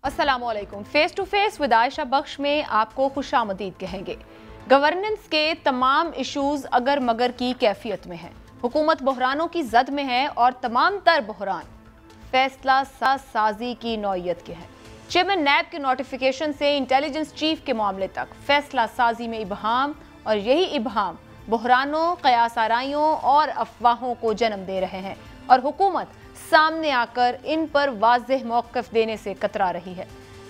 अस्सलामुअलैकुम। Face to face with Ayesha Bakhsh में आपको खुशामदीद कहेंगे। गवर्नेंस के तमाम इशूज अगर मगर की कैफियत में हैं, हुकूमत बहरानों की जद में है और तमाम तर बहरान फैसला साजी की नौयत के हैं। चेयरमैन नैब के नोटिफिकेशन से इंटेलिजेंस चीफ के मामले तक फैसला साजी में इबहाम, और यही इबहाम बहरानों, कयास आराइयों और अफवाहों को जन्म दे रहे हैं और हुकूमत सामने आकर इन पर वाज़ेह मौक़िफ़ देने से कतरा रही है।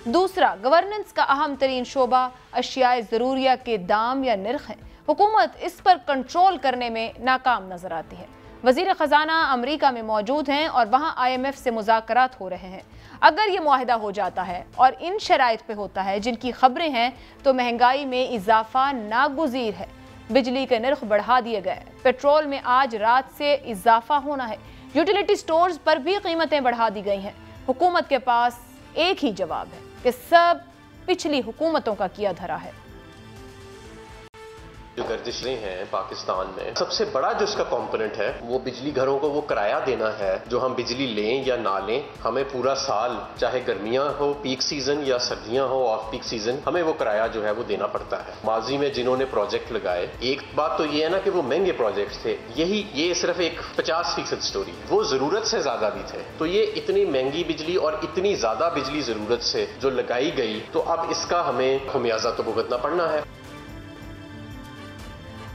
दूसरा, गवर्नेंस का अहम तरीन शोबा अशियाए ज़रूरिया के दाम या निर्ख है। हुकूमत इस पर कंट्रोल करने में नाकाम नजर आती है। वज़ीर ख़जाना अमरीका में मौजूद हैं और वहाँ IMF से मुज़ाकरात हो रहे हैं। अगर ये मुआहिदा हो जाता है और इन शराइत पे होता है जिनकी खबरें हैं, तो महंगाई में इजाफा नागुज़ीर है। बिजली के नर्ख बढ़ा दिए गए, पेट्रोल में आज रात से इजाफा होना है, यूटिलिटी स्टोर्स पर भी कीमतें बढ़ा दी गई हैं। हुकूमत के पास एक ही जवाब है कि सब पिछली हुकूमतों का किया धरा है। जो गर्दिशें हैं पाकिस्तान में, सबसे बड़ा जो इसका कंपोनेंट है वो बिजली घरों को वो किराया देना है। जो हम बिजली लें या ना लें, हमें पूरा साल, चाहे गर्मियां हो पीक सीजन या सर्दियां हो ऑफ पीक सीजन, हमें वो किराया जो है वो देना पड़ता है। माजी में जिन्होंने प्रोजेक्ट लगाए, एक बात तो ये है ना कि वो महंगे प्रोजेक्ट थे, ये सिर्फ एक 50% स्टोरी, वो जरूरत से ज्यादा भी थे। तो ये इतनी महंगी बिजली और इतनी ज्यादा बिजली जरूरत से जो लगाई गई, तो अब इसका हमें खमियाजा तो भुगतना पड़ना है।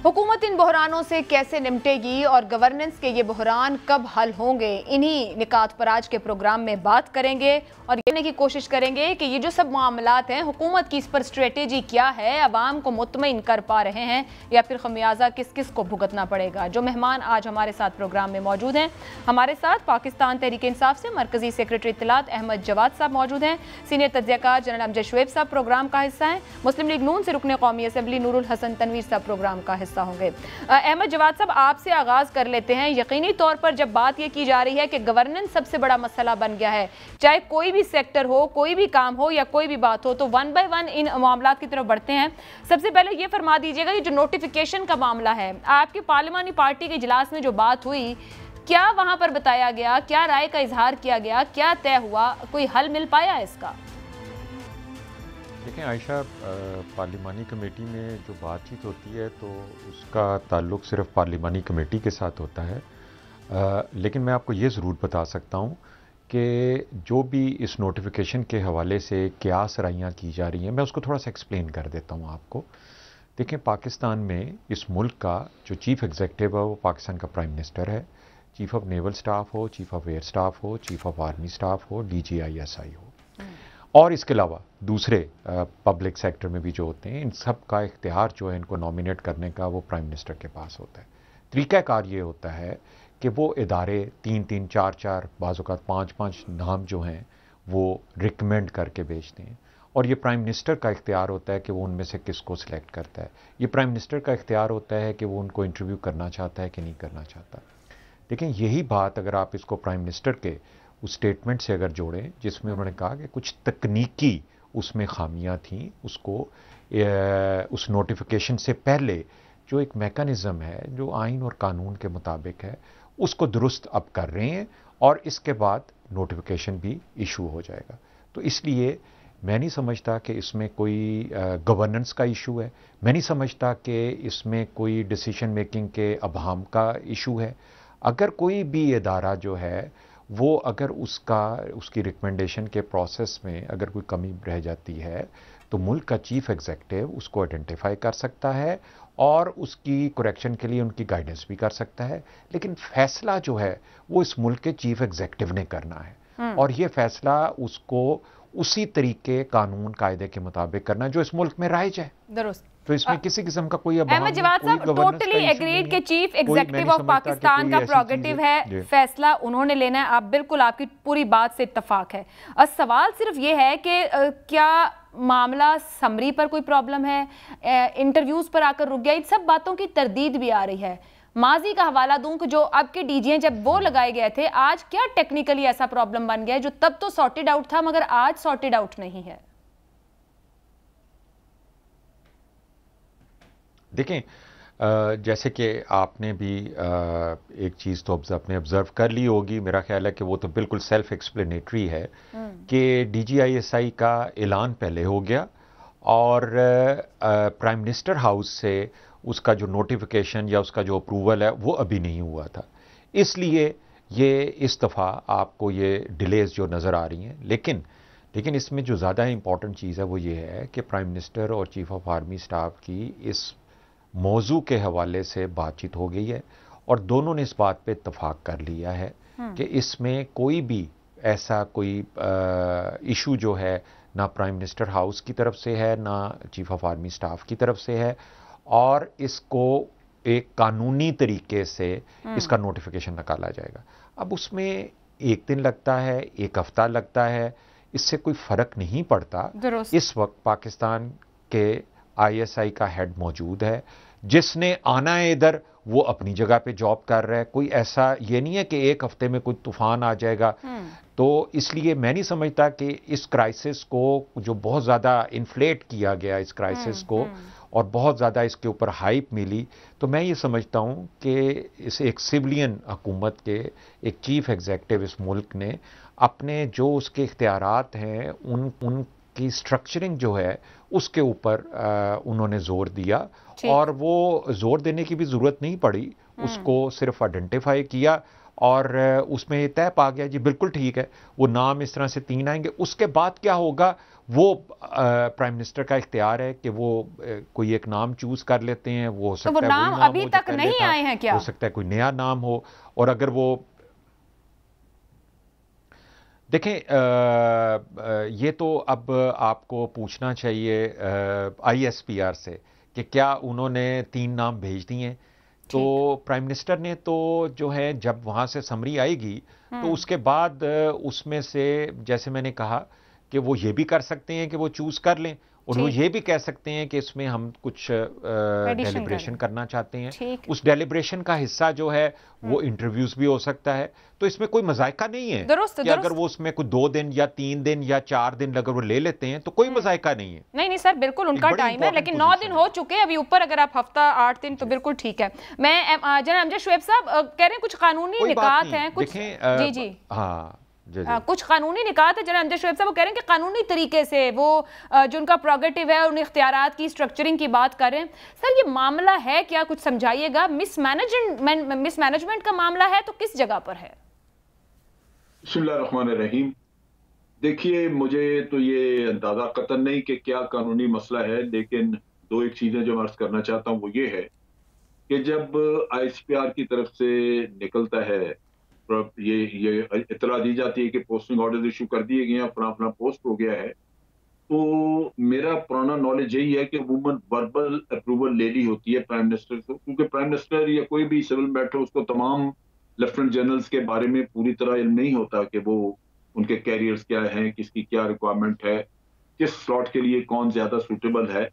हुकूमत इन बहरानों से कैसे निपटेगी और गवर्नेंस के ये बहरान कब हल होंगे, इन्हीं निकात पर आज के प्रोग्राम में बात करेंगे और कहने की कोशिश करेंगे कि ये जो सब मामलात हैं, हुकूमत की इस पर स्ट्रेटेजी क्या है, अवाम को मुतमईन कर पा रहे हैं या फिर खमियाजा किस किस को भुगतना पड़ेगा। जो मेहमान आज हमारे साथ प्रोग्राम में मौजूद हैं, हमारे साथ पाकिस्तान तहरीक इंसाफ से मरकजी सेक्रेटरी इत्तलात अहमद जवाद साहब मौजूद हैं, सीनियर तज्ज़ियाकार जनरल अमजद शुएब साहब प्रोग्राम का हिस्सा हैं, मुस्लिम लीग नून से रुकने कौमी असम्बली नूरुल हसन तनवीर साहब प्रोग्राम का हिस्सा होंगे। अहमद जवाद साहब, आपसे आगाज कर लेते हैं। यकीनी तौर पर जब बात यह की जा रही है कि गवर्नेंस सबसे बड़ा मसला बन गया है, चाहे कोई भी सेक्टर हो, कोई भी काम हो या कोई भी बात हो, तो वन बाय वन इन मामलात की तरफ बढ़ते हैं। सबसे पहले ये फरमा दीजिएगा, ये जो नोटिफिकेशन का मामला है, आपकी पार्लिमानी पार्टी के इजलास में जो बात हुई, क्या वहां पर बताया गया, क्या राय का इजहार किया गया, क्या तय हुआ, कोई हल मिल पाया इसका? देखें आयशा, पार्लिमानी कमेटी में जो बातचीत होती है तो उसका ताल्लुक़ सिर्फ पार्लिमानी कमेटी के साथ होता है, लेकिन मैं आपको ये ज़रूर बता सकता हूँ कि जो भी इस नोटिफिकेशन के हवाले से क्यास राइयाँ की जा रही हैं, मैं उसको थोड़ा सा एक्सप्लेन कर देता हूँ आपको। देखें, पाकिस्तान में इस मुल्क का जो चीफ़ एग्जीक्यूटिव है वो पाकिस्तान का प्राइम मिनिस्टर है। चीफ़ ऑफ नेवल स्टाफ हो, चीफ़ ऑफ एयर स्टाफ हो, चीफ़ ऑफ आर्मी स्टाफ हो, DGISI हो, और इसके अलावा दूसरे पब्लिक सेक्टर में भी जो होते हैं, इन सब का इख्तियार जो है इनको नॉमिनेट करने का वो प्राइम मिनिस्टर के पास होता है। तरीक़ाकार ये होता है कि वो इदारे 3-3, 4-4, बाज़-औक़ात 5-5 नाम जो हैं वो रिकमेंड करके भेजते हैं, और ये प्राइम मिनिस्टर का इख्तियार होता है कि वो उनमें से किसको सिलेक्ट करता है। ये प्राइम मिनिस्टर का इख्तियार होता है कि वो उनको इंटरव्यू करना चाहता है कि नहीं करना चाहता। लेकिन यही बात अगर आप इसको प्राइम मिनिस्टर के उस स्टेटमेंट से अगर जोड़ें जिसमें उन्होंने कहा कि कुछ तकनीकी उसमें खामियां थीं, उसको उस नोटिफिकेशन से पहले जो एक मेकनिज़म है जो आइन और कानून के मुताबिक है, उसको दुरुस्त अब कर रहे हैं और इसके बाद नोटिफिकेशन भी इशू हो जाएगा। तो इसलिए मैं नहीं समझता कि इसमें कोई गवर्नेंस का इशू है, मैं नहीं समझता कि इसमें कोई डिसीजन मेकिंग के अभाव का इशू है। अगर कोई भी इदारा जो है वो अगर उसकी रिकमेंडेशन के प्रोसेस में अगर कोई कमी रह जाती है, तो मुल्क का चीफ एग्जीक्यूटिव उसको आइडेंटिफाई कर सकता है और उसकी करेक्शन के लिए उनकी गाइडेंस भी कर सकता है। लेकिन फैसला जो है वो इस मुल्क के चीफ एग्जीक्यूटिव ने करना है, और ये फैसला उसको उसी तरीके कानून कायदे के मुताबिक करना जो इस मुल्क में राइज है। दुरुस्त। तो इसमें किसी किस्म का कोई अहमद जवाद साहब, टोटली एग्रीड के चीफ एग्जीक्यूटिव ऑफ पाकिस्तान का प्रोगेटिव है, फैसला उन्होंने लेना है। आप बिल्कुल, आपकी पूरी बात से इत्तफाक है। और सवाल सिर्फ ये है कि क्या मामला समरी पर कोई प्रॉब्लम है, इंटरव्यूज पर आकर रुक गया, इन सब बातों की तरदीद भी आ रही है। माजी का हवाला दूं कि जो अब के डीजे जब वो लगाए गए थे, आज क्या टेक्निकली ऐसा प्रॉब्लम बन गया है जो तब तो सॉर्टेड आउट था मगर आज सॉर्टेड आउट नहीं है? देखें, जैसे कि आपने भी एक चीज़ तो आपने ऑब्ज़र्व कर ली होगी, मेरा ख्याल है कि वो तो बिल्कुल सेल्फ एक्सप्लेनेटरी है कि DGISI का ऐलान पहले हो गया और प्राइम मिनिस्टर हाउस से उसका जो नोटिफिकेशन या उसका जो अप्रूवल है वो अभी नहीं हुआ था, इसलिए ये इस दफ़ा आपको ये डिलेज जो नज़र आ रही हैं। लेकिन इसमें जो ज़्यादा इंपॉर्टेंट चीज़ है वो ये है कि प्राइम मिनिस्टर और चीफ ऑफ आर्मी स्टाफ की इस मौजू के हवाले से बातचीत हो गई है और दोनों ने इस बात पे इत्तफाक कर लिया है कि इसमें कोई भी ऐसा कोई इशू जो है ना प्राइम मिनिस्टर हाउस की तरफ से है ना चीफ ऑफ आर्मी स्टाफ की तरफ से है और इसको एक कानूनी तरीके से इसका नोटिफिकेशन निकाला जाएगा। अब उसमें एक दिन लगता है, एक हफ्ता लगता है, इससे कोई फर्क नहीं पड़ता। इस वक्त पाकिस्तान के ISI का हेड मौजूद है, जिसने आना है इधर वो अपनी जगह पे जॉब कर रहा है। कोई ऐसा ये नहीं है कि एक हफ्ते में कोई तूफान आ जाएगा। तो इसलिए मैं नहीं समझता कि इस क्राइसिस को जो बहुत ज़्यादा इन्फ्लेट किया गया इस क्राइसिस को और बहुत ज़्यादा इसके ऊपर हाइप मिली, तो मैं ये समझता हूँ कि इस एक सिविलियन हुकूमत के एक चीफ एग्जीक्यूटिव इस मुल्क ने अपने जो उसके इख्तियारात हैं उनकी स्ट्रक्चरिंग जो है उसके ऊपर उन्होंने जोर दिया और वो जोर देने की भी ज़रूरत नहीं पड़ी, उसको सिर्फ आइडेंटिफाई किया और उसमें ये तय पा गया जी बिल्कुल ठीक है, वो नाम इस तरह से 3 आएंगे। उसके बाद क्या होगा वो प्राइम मिनिस्टर का इख्तियार है कि वो कोई एक नाम चूज कर लेते हैं। वो हो सकता है नाम अभी तक नहीं आए हैं क्या? हो सकता है कोई नया नाम हो। और अगर वो देखें ये तो अब आपको पूछना चाहिए ISPR से कि क्या उन्होंने 3 नाम भेज दिए हैं। तो प्राइम मिनिस्टर ने तो जो है जब वहाँ से समरी आएगी तो उसके बाद उसमें से जैसे मैंने कहा कि वो ये भी कर सकते हैं कि वो चूज कर लें और वो ये भी कह सकते हैं कि इसमें हम कुछ डेलिब्रेशन करना चाहते हैं। उस डेलिब्रेशन का हिस्सा जो है वो इंटरव्यूज भी हो सकता है। तो इसमें कोई मजायका नहीं है कि अगर वो उसमें कोई 2 दिन या 3 दिन या 4 दिन अगर वो ले लेते हैं तो कोई मजायका नहीं है। नहीं सर बिल्कुल उनका टाइम है, लेकिन 9 दिन हो चुके हैं अभी ऊपर, अगर आप हफ्ता 8 दिन तो बिल्कुल ठीक है। मैं जनाब अमजद शुएब साहब कह रहे हैं कुछ कानूनी निकात हैं कुछ। जी हाँ कुछ कानूनी निकात है। जनाब अमजद शुएब साहब वो कह रहे हैं कि कानूनी तरीके से वो जो उनका प्रोगेटिव है उन इख्तियारात की स्ट्रक्चरिंग की बात कर रहे हैं। सर ये मामला है क्या, कुछ समझाइएगा। मिसमैनेजमेंट का मामला है तो किस जगह पर है? बिस्मिल्लाहिर्रहमानिर्रहीम। देखिए मुझे तो ये अंदाजा कतन नहीं कि क्या कानूनी मसला है, लेकिन 2 एक चीजें जो मैं अर्ज करना चाहता हूँ वो ये है कि जब ISPR की तरफ से निकलता है ये इतला दी जाती है कि पोस्टिंग ऑर्डर इशू कर दिए गए हैं, फला पोस्ट हो गया है, तो मेरा पुराना नॉलेज यही है कि वुमन वर्बल अप्रूवल ले ली होती है प्राइम मिनिस्टर को, क्योंकि प्राइम मिनिस्टर या कोई भी सिविल मैटर उसको तमाम लेफ्टिनेंट जनरल्स के बारे में पूरी तरह इल्म नहीं होता कि वो उनके कैरियर्स क्या हैं, किसकी क्या रिक्वायरमेंट है, किस स्लॉट के लिए कौन ज्यादा सूटेबल है।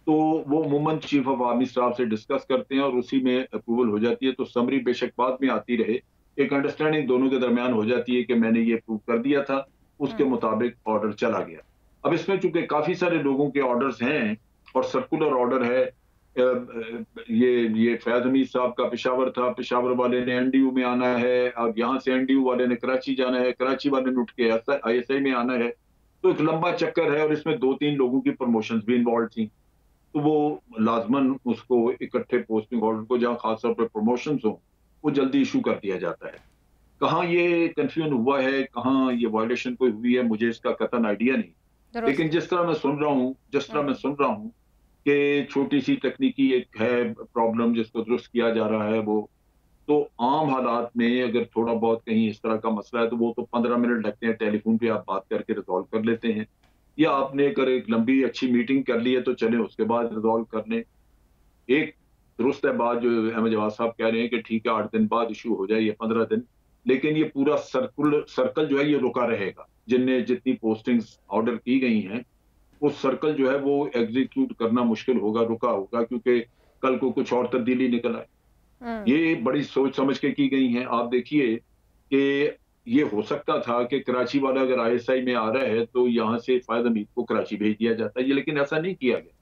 तो वो woman chief of army staff से डिस्कस करते हैं और उसी में अप्रूवल हो जाती है। तो समरी बेशक बाद में आती रहे, एक अंडरस्टैंडिंग दोनों के दरमियान हो जाती है कि मैंने ये अप्रूव कर दिया था, उसके मुताबिक ऑर्डर चला गया। अब इसमें चूंकि काफी सारे लोगों के ऑर्डर्स हैं और सर्कुलर ऑर्डर है, ये फैज हमीद साहब का पेशावर था, पेशावर वाले ने NDU में आना है, अब यहाँ से NDU वाले ने कराची जाना है, कराची वाले ने उठ के ISI में आना है। तो एक लंबा चक्कर है और इसमें 2-3 लोगों की प्रमोशंस भी इन्वॉल्व थी। तो वो लाजमन उसको इकट्ठे पोस्टिंग ऑर्डर को जहाँ खासतौर पर प्रमोशंस हो वो जल्दी इशू कर दिया जाता है। कहाँ ये कंफ्यूजन हुआ है, कहाँ ये वायलेशन कोई हुई है, मुझे इसका कतन आइडिया नहीं। लेकिन जिस तरह मैं सुन रहा हूँ कि छोटी सी तकनीकी एक है प्रॉब्लम जिसको दुरुस्त किया जा रहा है, वो तो आम हालात में अगर थोड़ा बहुत कहीं इस तरह का मसला है तो वो तो 15 मिनट लगते हैं, टेलीफोन पे आप बात करके रिजॉल्व कर लेते हैं, या आपने अगर एक लंबी अच्छी मीटिंग कर ली है तो चले उसके बाद रिजॉल्व कर लें। एक दुरुस्त है बात जो अहमद जवाद साहब कह रहे हैं कि ठीक है 8 दिन बाद इशू हो जाए या 15 दिन, लेकिन ये पूरा सर्कल जो है ये रुका रहेगा। जिनने जितनी पोस्टिंग्स ऑर्डर की गई हैं वो सर्कल जो है वो एग्जीक्यूट करना मुश्किल होगा, रुका होगा, क्योंकि कल को कुछ और तब्दीली निकल आए। ये बड़ी सोच समझ के की गई हैं। आप देखिए कि ये हो सकता था कि कराची वाला अगर ISI में आ रहा है तो यहाँ से फैज हमीद को कराची भेज दिया जाता है, ये लेकिन ऐसा नहीं किया गया।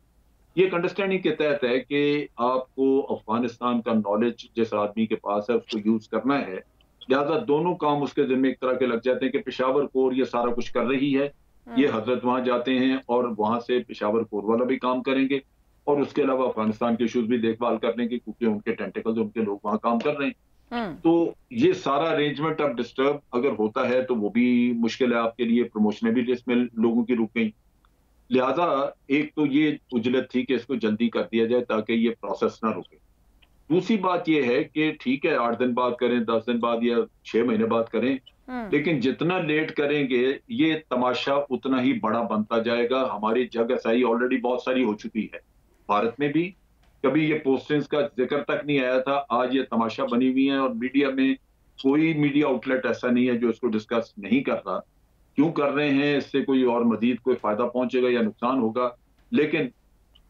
ये एक अंडरस्टैंडिंग के तहत है कि आपको अफगानिस्तान का नॉलेज जिस आदमी के पास है उसको यूज करना है, लिहाजा दोनों काम उसके जिम्मे एक तरह के लग जाते हैं कि पेशावर कोर ये सारा कुछ कर रही है, ये हजरत वहां जाते हैं और वहां से पेशावर कोर वाला भी काम करेंगे और उसके अलावा अफगानिस्तान के इशूज भी देखभाल कर लेंगे क्योंकि उनके टेंटिकल्स, उनके लोग वहां काम कर रहे हैं। तो ये सारा अरेंजमेंट अब डिस्टर्ब अगर होता है तो वो भी मुश्किल है आपके लिए, प्रमोशनें भी इसमें लोगों की रुक गई। लिहाजा एक तो ये उजलत थी कि इसको जल्दी कर दिया जाए ताकि ये प्रोसेस ना रुके। दूसरी बात ये है कि ठीक है 8 दिन बाद करें, 10 दिन बाद या 6 महीने बाद करें, लेकिन जितना लेट करेंगे ये तमाशा उतना ही बड़ा बनता जाएगा। हमारी जगहसाई ऑलरेडी बहुत सारी हो चुकी है, भारत में भी कभी ये पोस्टिंग्स का जिक्र तक नहीं आया था, आज ये तमाशा बनी हुई है और मीडिया में कोई मीडिया आउटलेट ऐसा नहीं है जो इसको डिस्कस नहीं कर रहा। क्यों कर रहे हैं, इससे कोई और मजीद कोई फायदा पहुंचेगा या नुकसान होगा, लेकिन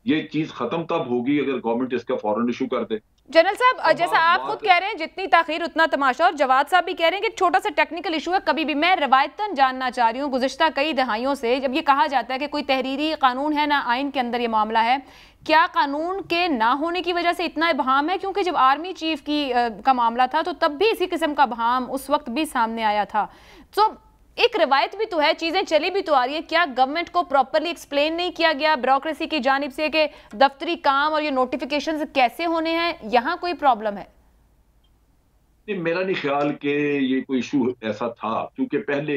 ये चीज खत्म तब होगी अगर गवर्नमेंट इसका फौरन इशू कर दे। जनरल साहब, जैसा आप खुद कह रहे हैं जितनी ताखीर उतना तमाशा, और जवाद साहब भी कह रहे हैं कि छोटा सा टेक्निकल इशू है। कभी भी मैं रवायतन जानना चाह रही हूँ, गुज़िश्ता कई दहाइयों से जब ये कहा जाता है कि कोई तहरीरी कानून है ना आइन के अंदर ये मामला है, क्या कानून के ना होने की वजह से इतना इबहाम है? क्योंकि जब आर्मी चीफ का मामला था तो तब भी इसी किस्म का इबहाम उस वक्त भी सामने आया था। तो एक रिवायत भी तो है, चीजें चली भी तो आ रही है, क्या गवर्नमेंट को प्रॉपर्ली एक्सप्लेन नहीं किया गया ब्यूरोक्रेसी की जानिब से कि दफ्तरी काम और ये नोटिफिकेशंस कैसे होने हैं? यहाँ कोई प्रॉब्लम है? नहीं, मेरा नहीं ख्याल कि ये कोई इशू ऐसा था, क्योंकि पहले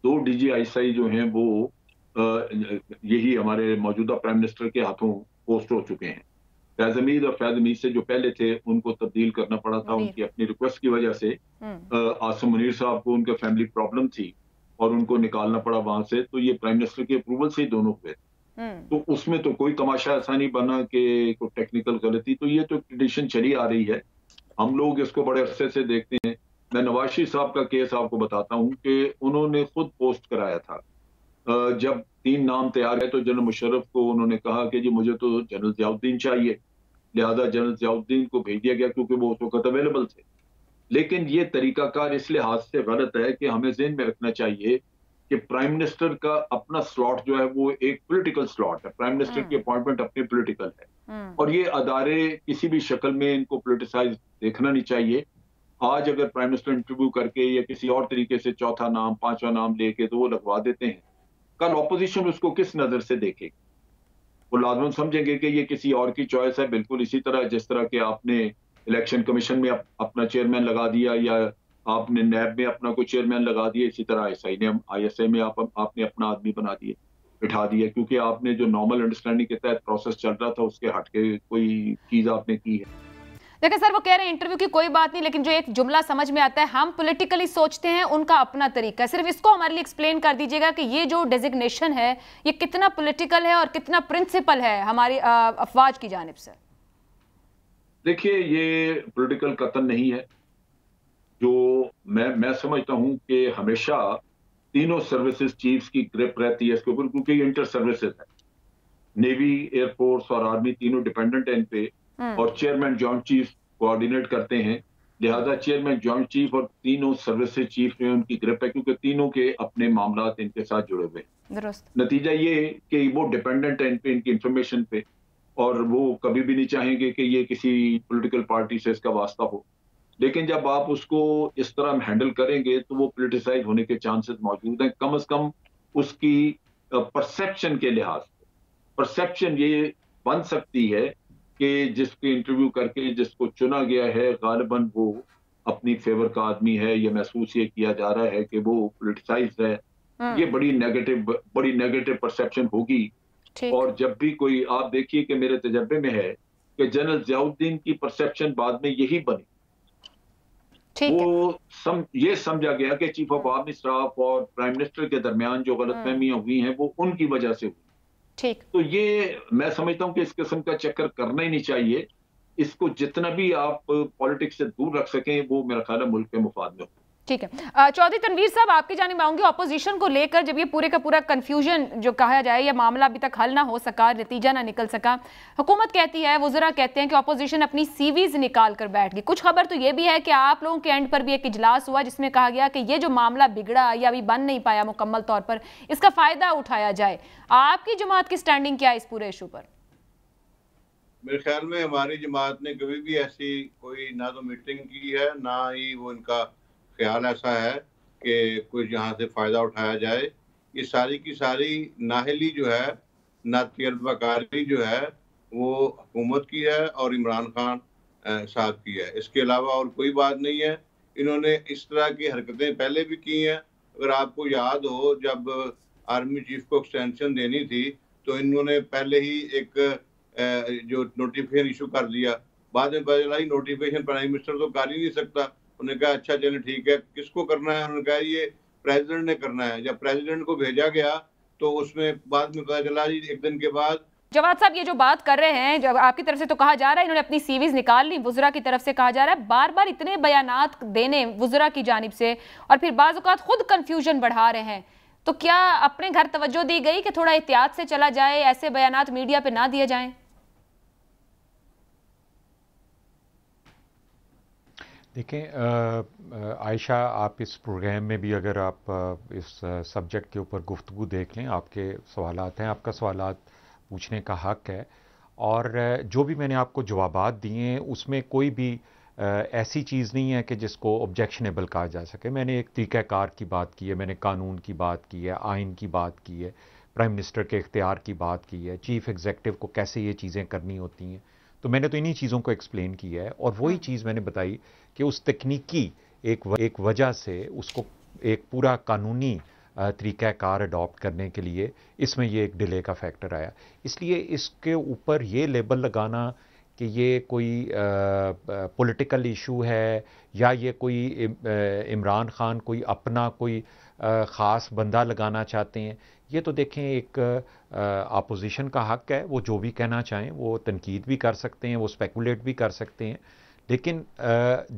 2 DGISI जो हैं वो यही हमारे मौजूदा प्राइम मिनिस्टर के हाथों पोस्ट हो चुके हैं। फैज हमीद और फैज हमीद से जो पहले थे उनको तब्दील करना पड़ा था, उनकी अपनी रिक्वेस्ट की वजह से। आसिम मुनीर साहब को उनका फैमिली प्रॉब्लम थी और उनको निकालना पड़ा वहां से, तो ये प्राइम मिनिस्टर के अप्रूवल से ही दोनों हुए। तो उसमें तो कोई तमाशा ऐसा नहीं बना कि कोई टेक्निकल गलती, तो ये तो ट्रेडिशन चली आ रही है, हम लोग इसको बड़े अरसे से देखते हैं। मैं नवाज शरीफ साहब का केस आपको बताता हूँ कि उन्होंने खुद पोस्ट कराया था। जब 3 नाम तैयार है तो जनरल मुशर्रफ को उन्होंने कहा कि जी मुझे तो जनरल ज़ियाउद्दीन चाहिए, लिहाजा जनरल ज़ियाउद्दीन को भेज दिया गया क्योंकि वो उस वक्त अवेलेबल थे। लेकिन ये तरीकाकार इस लिहाज से गलत है कि हमें ज़हन में रखना चाहिए कि प्राइम मिनिस्टर का अपना स्लॉट जो है वो एक पॉलिटिकल स्लॉट है। प्राइम मिनिस्टर की अपॉइंटमेंट अपनी पॉलिटिकल है और ये अदारे किसी भी शक्ल में इनको पॉलिटिसाइज देखना नहीं चाहिए। आज अगर प्राइम मिनिस्टर इंटरव्यू करके या किसी और तरीके से चौथा नाम, 5वां नाम लेके तो वो लगवा देते हैं, कल ऑपोजिशन उसको किस नजर से देखेगी? वो लाजमन समझेंगे कि ये किसी और की चॉइस है। बिल्कुल इसी तरह जिस तरह के आपने इलेक्शन कमीशन में अपना चेयरमैन लगा दिया या आपने नैब में अपना कोई चेयरमैन लगा दिया, इसी तरह ISI में आपने अपना आदमी बिठा दिया, क्योंकि आपने जो नॉर्मल अंडरस्टैंडिंग के तहत प्रोसेस चल रहा था उसके हट के कोई चीज आपने की है। देखिए सर, वो कह रहे हैं इंटरव्यू की कोई बात नहीं, लेकिन जो एक जुमला समझ में आता है, हम पॉलिटिकली सोचते हैं, उनका अपना तरीका है। सिर्फ इसको हमारे लिए एक्सप्लेन कर दीजिएगा कि ये जो डेजिग्नेशन है ये कितना पॉलिटिकल है और कितना प्रिंसिपल है हमारी अफवाज की जानिब से। देखिए, ये पॉलिटिकल कतल नहीं है। जो मैं समझता हूं कि हमेशा तीनों सर्विसेज चीफ्स की ग्रिप रहती है इसके ऊपर, क्योंकि ये इंटर सर्विसेज है। नेवी, एयरफोर्स और आर्मी तीनों डिपेंडेंट है इन पे, और चेयरमैन जॉइंट चीफ कोऑर्डिनेट करते हैं। लिहाजा चेयरमैन जॉइंट चीफ और तीनों सर्विसेज चीफ में उनकी ग्रिप है, क्योंकि तीनों के अपने मामला इनके साथ जुड़े हुए हैं। नतीजा ये कि वो डिपेंडेंट है इन पे, इनकी इंफॉर्मेशन पे, और वो कभी भी नहीं चाहेंगे कि ये किसी पॉलिटिकल पार्टी से इसका वास्ता हो। लेकिन जब आप उसको इस तरह हैंडल करेंगे तो वो पॉलिटिसाइज होने के चांसेस मौजूद हैं। कम से कम उसकी परसेप्शन के लिहाज से परसेप्शन ये बन सकती है कि जिसके इंटरव्यू करके जिसको चुना गया है गालिबन वो अपनी फेवर का आदमी है, ये महसूस ये किया जा रहा है कि वो पॉलिटिसाइज्ड है। ये बड़ी नेगेटिव परसेप्शन होगी। और जब भी कोई, आप देखिए कि मेरे तजर्बे में है कि जनरल ज़ियाउद्दीन की परसेप्शन बाद में यही बनी। वो ये समझा गया कि चीफ ऑफ आर्मी स्टाफ और प्राइम मिनिस्टर के दरमियान जो गलतफहमियां हुई हैं वो उनकी वजह से हुई। ठीक। तो ये मैं समझता हूं कि इस किस्म का चक्कर करना ही नहीं चाहिए। इसको जितना भी आप पॉलिटिक्स से दूर रख सकें वो मेरा ख्याल है मुल्क के मुफाद में हो। ठीक है। चौधरी तनवीर साहब, आपकी जानिब आऊंगी। ऑपोजिशन को लेकर जब ये पूरे का पूरा कंफ्यूजन जो कहा जाए, ये मामला अभी तक हल ना हो सका, नतीजा ना निकल सका, हुकूमत कहती है, वज़रा कहते हैं कि ऑपोजिशन अपनी CVs निकाल कर बैठ गई। कुछ खबर तो ये भी है कि आप लोगों के एंड पर भी एक इजलास हुआ जिसमें कहा गया कि ये जो मामला बिगड़ा या अभी बन नहीं पाया मुकम्मल तौर पर, इसका फायदा उठाया जाए। आपकी जमात की स्टैंडिंग क्या है इस पूरे इशू पर? मेरे ख्याल में हमारी जमात ने कभी भी ऐसी कोई ना तो मीटिंग की है, ना ही वो इनका ख्याल ऐसा है कि कोई यहाँ से फ़ायदा उठाया जाए। ये सारी की सारी नाअहली जो है, नातजुर्बाकारी जो है, वो हुकूमत की है और इमरान खान साहब की है। इसके अलावा और कोई बात नहीं है। इन्होंने इस तरह की हरकतें पहले भी की हैं। अगर आपको याद हो, जब आर्मी चीफ को एक्सटेंशन देनी थी, तो इन्होंने पहले ही एक जो नोटिफिकेशन इशू कर दिया। बाद में पता चला नोटिफिकेशन प्राइम मिनिस्टर तो कर ही नहीं सकता। उन्होंने कहा अच्छा चले ठीक है, किसको करना है? उन्होंने कहा ये प्रेसिडेंट ने करना है। जब प्रेसिडेंट को भेजा गया तो उसमें बाद में पता चला जी एक दिन के बाद। जवाद साहब, ये जो बात कर रहे हैं, जब आपकी तरफ से तो कहा जा रहा है इन्होंने अपनी सीवीज निकाल ली, वुज़रा की तरफ से कहा जा रहा है बार बार इतने बयानात देने वुज़रा की जानिब से, और फिर बाज़ औक़ात खुद कंफ्यूजन बढ़ा रहे हैं। तो क्या अपने घर तवज्जो दी गई कि थोड़ा एहतियात से चला जाए, ऐसे बयानात मीडिया पे ना दिए जाएं? देखें आयशा, आप इस प्रोग्राम में भी अगर आप इस सब्जेक्ट के ऊपर गुफ्तगू देख लें, आपके सवालात हैं, आपका सवालात पूछने का हक़ है, और जो भी मैंने आपको जवाबात दिए हैं उसमें कोई भी ऐसी चीज़ नहीं है कि जिसको ऑब्जेक्शनेबल कहा जा सके। मैंने एक तरीक़ाकार की बात की है, मैंने कानून की बात की है, आइन की बात की है, प्राइम मिनिस्टर के इख्तियार की बात की है, चीफ़ एग्जीक्यूटिव को कैसे ये चीज़ें करनी होती हैं। तो मैंने तो इन्हीं चीज़ों को एक्सप्लेन किया है, और वही चीज़ मैंने बताई कि उस तकनीकी एक वजह से उसको एक पूरा कानूनी तरीक़ाकार अडॉप्ट करने के लिए इसमें ये एक डिले का फैक्टर आया। इसलिए इसके ऊपर ये लेबल लगाना कि ये कोई पॉलिटिकल इशू है या ये कोई इमरान खान कोई अपना कोई ख़ास बंदा लगाना चाहते हैं, ये तो देखें एक अपोजिशन का हक़ है, वो जो भी कहना चाहें, वो तनकीद भी कर सकते हैं, वो स्पेकुलेट भी कर सकते हैं। लेकिन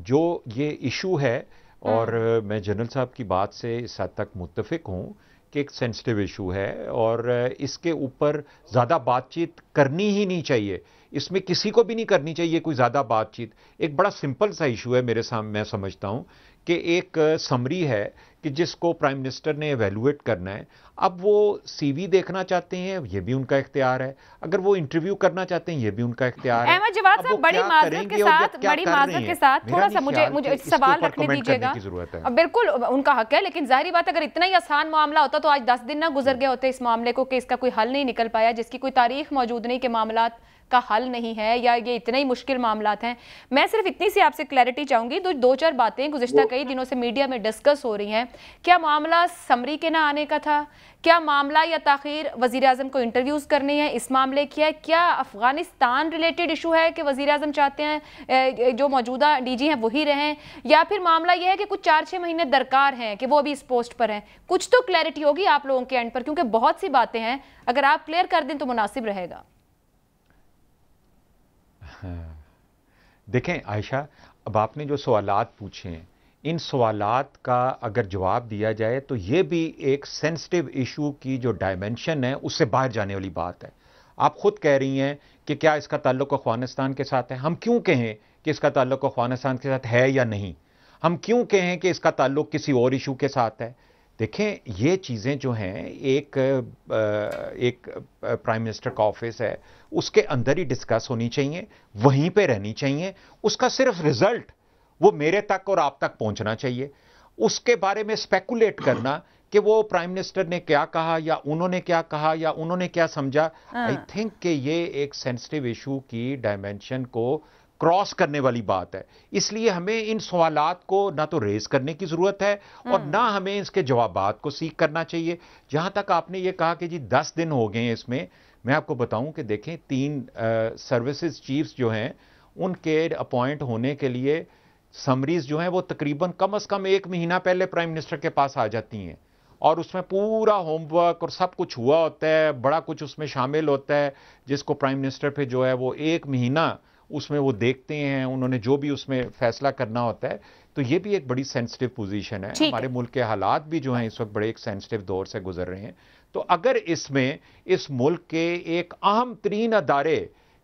जो ये इशू है, और मैं जनरल साहब की बात से इस हद तक मुत्तफ़िक हूँ कि एक सेंसिटिव इशू है और इसके ऊपर ज़्यादा बातचीत करनी ही नहीं चाहिए। इसमें किसी को भी नहीं करनी चाहिए कोई ज़्यादा बातचीत। एक बड़ा सिंपल सा इशू है मेरे सामने, मैं समझता हूँ कि एक समरी है कि जिसको प्राइम मिनिस्टर ने एवेलुएट करना है। अब वो सीवी देखना चाहते हैं, ये भी उनका इख्तियार है। अगर वो इंटरव्यू करना चाहते हैं, ये भी उनका इख्तियार है। अहमद जवाद साहब, बड़ी माजरत के साथ थोड़ा सा मुझे सवाल रखने दीजिएगा। बिल्कुल उनका हक है, लेकिन जाहिर बात अगर इतना ही आसान मामला होता तो आज 10 दिन ना गुजर गए होते इस मामले को कि इसका कोई हल नहीं निकल पाया, जिसकी कोई तारीख मौजूद नहीं कि मामला का हल नहीं है या ये इतने ही मुश्किल मामलात हैं। मैं सिर्फ इतनी सी आपसे क्लैरिटी चाहूंगी, दो चार बातें गुज़िश्ता कई दिनों से मीडिया में डिस्कस हो रही हैं। क्या मामला समरी के ना आने का था? क्या मामला या ताखीर वज़ीर आज़म को इंटरव्यूज़ करनी है इस मामले की है? क्या अफगानिस्तान रिलेटेड इशू है कि वज़ीर आज़म चाहते हैं जो मौजूदा डीजी हैं वही रहें, या फिर मामला यह है कि कुछ 4-6 महीने दरकार हैं कि वो अभी इस पोस्ट पर हैं? कुछ तो क्लैरिटी होगी आप लोगों के एंड पर, क्योंकि बहुत सी बातें हैं, अगर आप क्लियर कर दें तो मुनासिब रहेगा। देखें आयशा, अब आपने जो सवालात पूछे हैं, इन सवालात का अगर जवाब दिया जाए तो ये भी एक सेंसिटिव इशू की जो डायमेंशन है उससे बाहर जाने वाली बात है। आप खुद कह रही हैं कि क्या इसका ताल्लुक अफगानिस्तान के साथ है। हम क्यों कहें कि इसका ताल्लुक अफगानिस्तान के साथ है या नहीं? हम क्यों कहें कि इसका ताल्लुक किसी और इशू के साथ है? देखें, ये चीज़ें जो हैं, एक प्राइम मिनिस्टर का ऑफिस है, उसके अंदर ही डिस्कस होनी चाहिए, वहीं पे रहनी चाहिए। उसका सिर्फ रिजल्ट वो मेरे तक और आप तक पहुंचना चाहिए। उसके बारे में स्पेकुलेट करना कि वो प्राइम मिनिस्टर ने क्या कहा या उन्होंने क्या कहा या उन्होंने क्या समझा, आई थिंक कि ये एक सेंसिटिव इशू की डायमेंशन को क्रॉस करने वाली बात है। इसलिए हमें इन सवालात को ना तो रेज करने की ज़रूरत है और ना हमें इसके जवाबात को सीख करना चाहिए। जहां तक आपने ये कहा कि जी 10 दिन हो गए हैं इसमें, मैं आपको बताऊं कि देखें 3 सर्विसेज चीफ्स जो हैं उनके अपॉइंट होने के लिए समरीज जो हैं वो तकरीबन कम से कम 1 महीना पहले प्राइम मिनिस्टर के पास आ जाती हैं, और उसमें पूरा होमवर्क और सब कुछ हुआ होता है, बड़ा कुछ उसमें शामिल होता है, जिसको प्राइम मिनिस्टर पे जो है वो 1 महीना उसमें वो देखते हैं, उन्होंने जो भी उसमें फैसला करना होता है। तो ये भी एक बड़ी सेंसिटिव पोजीशन है। हमारे मुल्क के हालात भी जो हैं इस वक्त बड़े एक सेंसिटिव दौर से गुजर रहे हैं। तो अगर इसमें इस मुल्क के एक अहम तरीन अदारे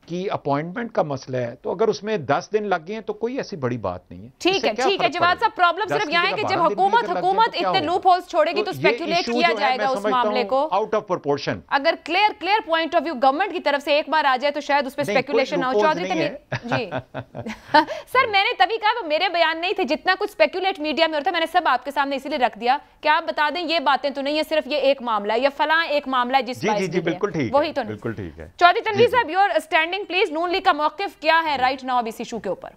की अपॉइंटमेंट का मसला है, तो अगर उसमें 10 दिन लग गए हैं तो कोई ऐसी बड़ी बात नहीं है। ठीक है जवाद साहब, प्रॉब्लम सिर्फ यहाँ है कि जब हुकूमत इतने लूप होल्स छोड़ेगी तो स्पेकुलेट किया जाएगा उस मामले को आउट ऑफ प्रोपोर्शन। अगर clear point of view government की तरफ से एक बार आ जाए तो शायद उस पर स्पेकुलेशन ना हो। चौधरी जी सर, मैंने तभी कहा मेरे बयान नहीं थे, जितना कुछ स्पेकुलेट मीडिया में होता है मैंने सब आपके सामने इसीलिए रख दिया कि आप बता दें ये बातें तो नहीं है, सिर्फ ये एक मामला है या फलां एक मामला है जिस बिल्कुल ठीक वही तो बिल्कुल ठीक है। चौधरी तनवीर साहब, your standing please, Noon league का मौकिफ क्या है राइट नाउ अब इस इशू के ऊपर?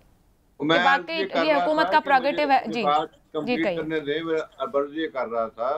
ये हुकूमत का प्रोगेटिव है जी करने दे। अर्ज ये कर रहा था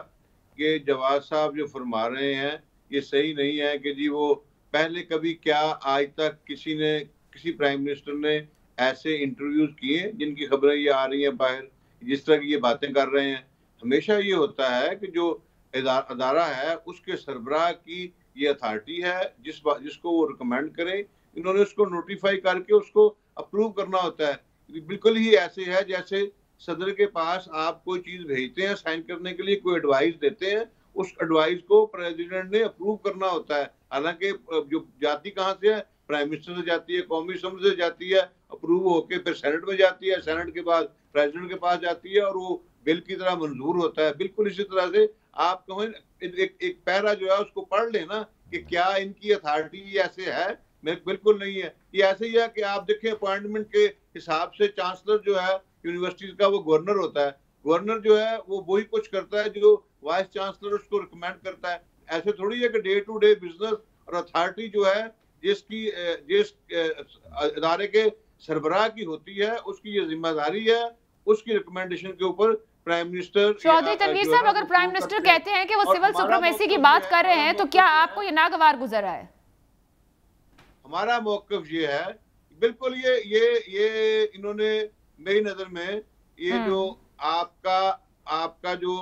कि जवाद साहब जो फरमा रहे हैं ये सही नहीं है कि जी वो पहले कभी क्या आज तक किसी प्राइम मिनिस्टर ने ऐसे इंटरव्यूज किए जिनकी खबरें ये आ रही हैं बाहर, जिस तरह की ये बातें कर रहे हैं। हमेशा ये होता है कि जो अदारा है उसके सरबराह की ये अथॉरिटी है जिसको वो रिकमेंड करें, इन्होंने उसको नोटिफाई करके उसको अप्रूव करना होता है। बिल्कुल ही ऐसे है जैसे सदर के पास आप कोई चीज भेजते हैं साइन करने के लिए, कोई एडवाइस देते हैं, उस एडवाइस को प्रेसिडेंट ने अप्रूव करना होता है। हालांकि जो जाती कहाँ से है, प्राइम मिनिस्टर से जाती है, कौमी असम्बली से जाती है, अप्रूव होके फिर सेनेट में जाती है, सेनेट के बाद प्रेसिडेंट के पास जाती है और वो बिल की तरह मंजूर होता है। बिल्कुल इसी तरह से आप कहें एक पैरा जो है उसको पढ़ लेना कि क्या इनकी अथॉरिटी ऐसे है, बिल्कुल नहीं है। ये ऐसे ही है कि आप देखें अपॉइंटमेंट के हिसाब से चांसलर जो है यूनिवर्सिटीज का वो गवर्नर होता है। गवर्नर जो है वो वही कुछ करता है जो वाइस चांसलर उसको रिकमेंड करता है। ऐसे थोड़ी है कि डे टू डे बिजनेस और अथॉरिटी जो है जिस इदारे के सरबराह की होती है उसकी ये जिम्मेदारी है, उसकी रिकमेंडेशन के ऊपर प्राइम मिनिस्टर। चौधरी तनवीर साहब, अगर प्राइम मिनिस्टर कहते हैं कि वो सिविल सुप्रीमेसी की बात कर रहे हैं तो क्या आपको ये नागवार गुजर रहा है? हमारा मौक़िफ़ ये है, बिल्कुल ये इन्होंने मेरी नजर में ये जो आपका जो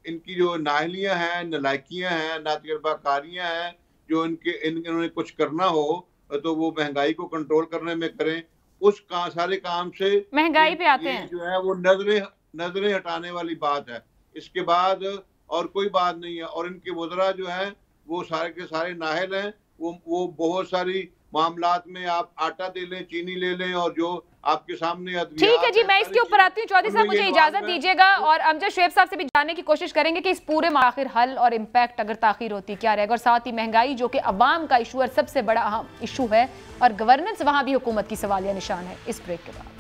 इनकी जो नाहलियां हैं, नलायकियां हैं, नातजर्बाकारियां हैं, जो इन्होंने कुछ करना हो तो वो महंगाई को कंट्रोल करने में करें, सारे काम से महंगाई पे आते हैं जो है वो नजरें हटाने वाली बात है। इसके बाद और कोई बात नहीं है। और इनके वज़रा जो हैं वो सारे के सारे नाहल हैं। वो बहुत सारी मामलात में आप आटा दे लें, चीनी ले लें और जो आपके सामने ठीक है जी, मैं इसके ऊपर आती हूँ। चौधरी साहब मुझे इजाजत दीजिएगा और अमजद शुएब साहब से भी जानने की कोशिश करेंगे कि इस पूरे आखिर हल और इम्पैक्ट अगर ताखीर होती क्या रहेगा, और साथ ही महंगाई जो कि अवाम का इशू और सबसे बड़ा अहम इशू है, और गवर्नेंस वहां भी हुकूमत की सवालिया निशान है। इस ब्रेक के बाद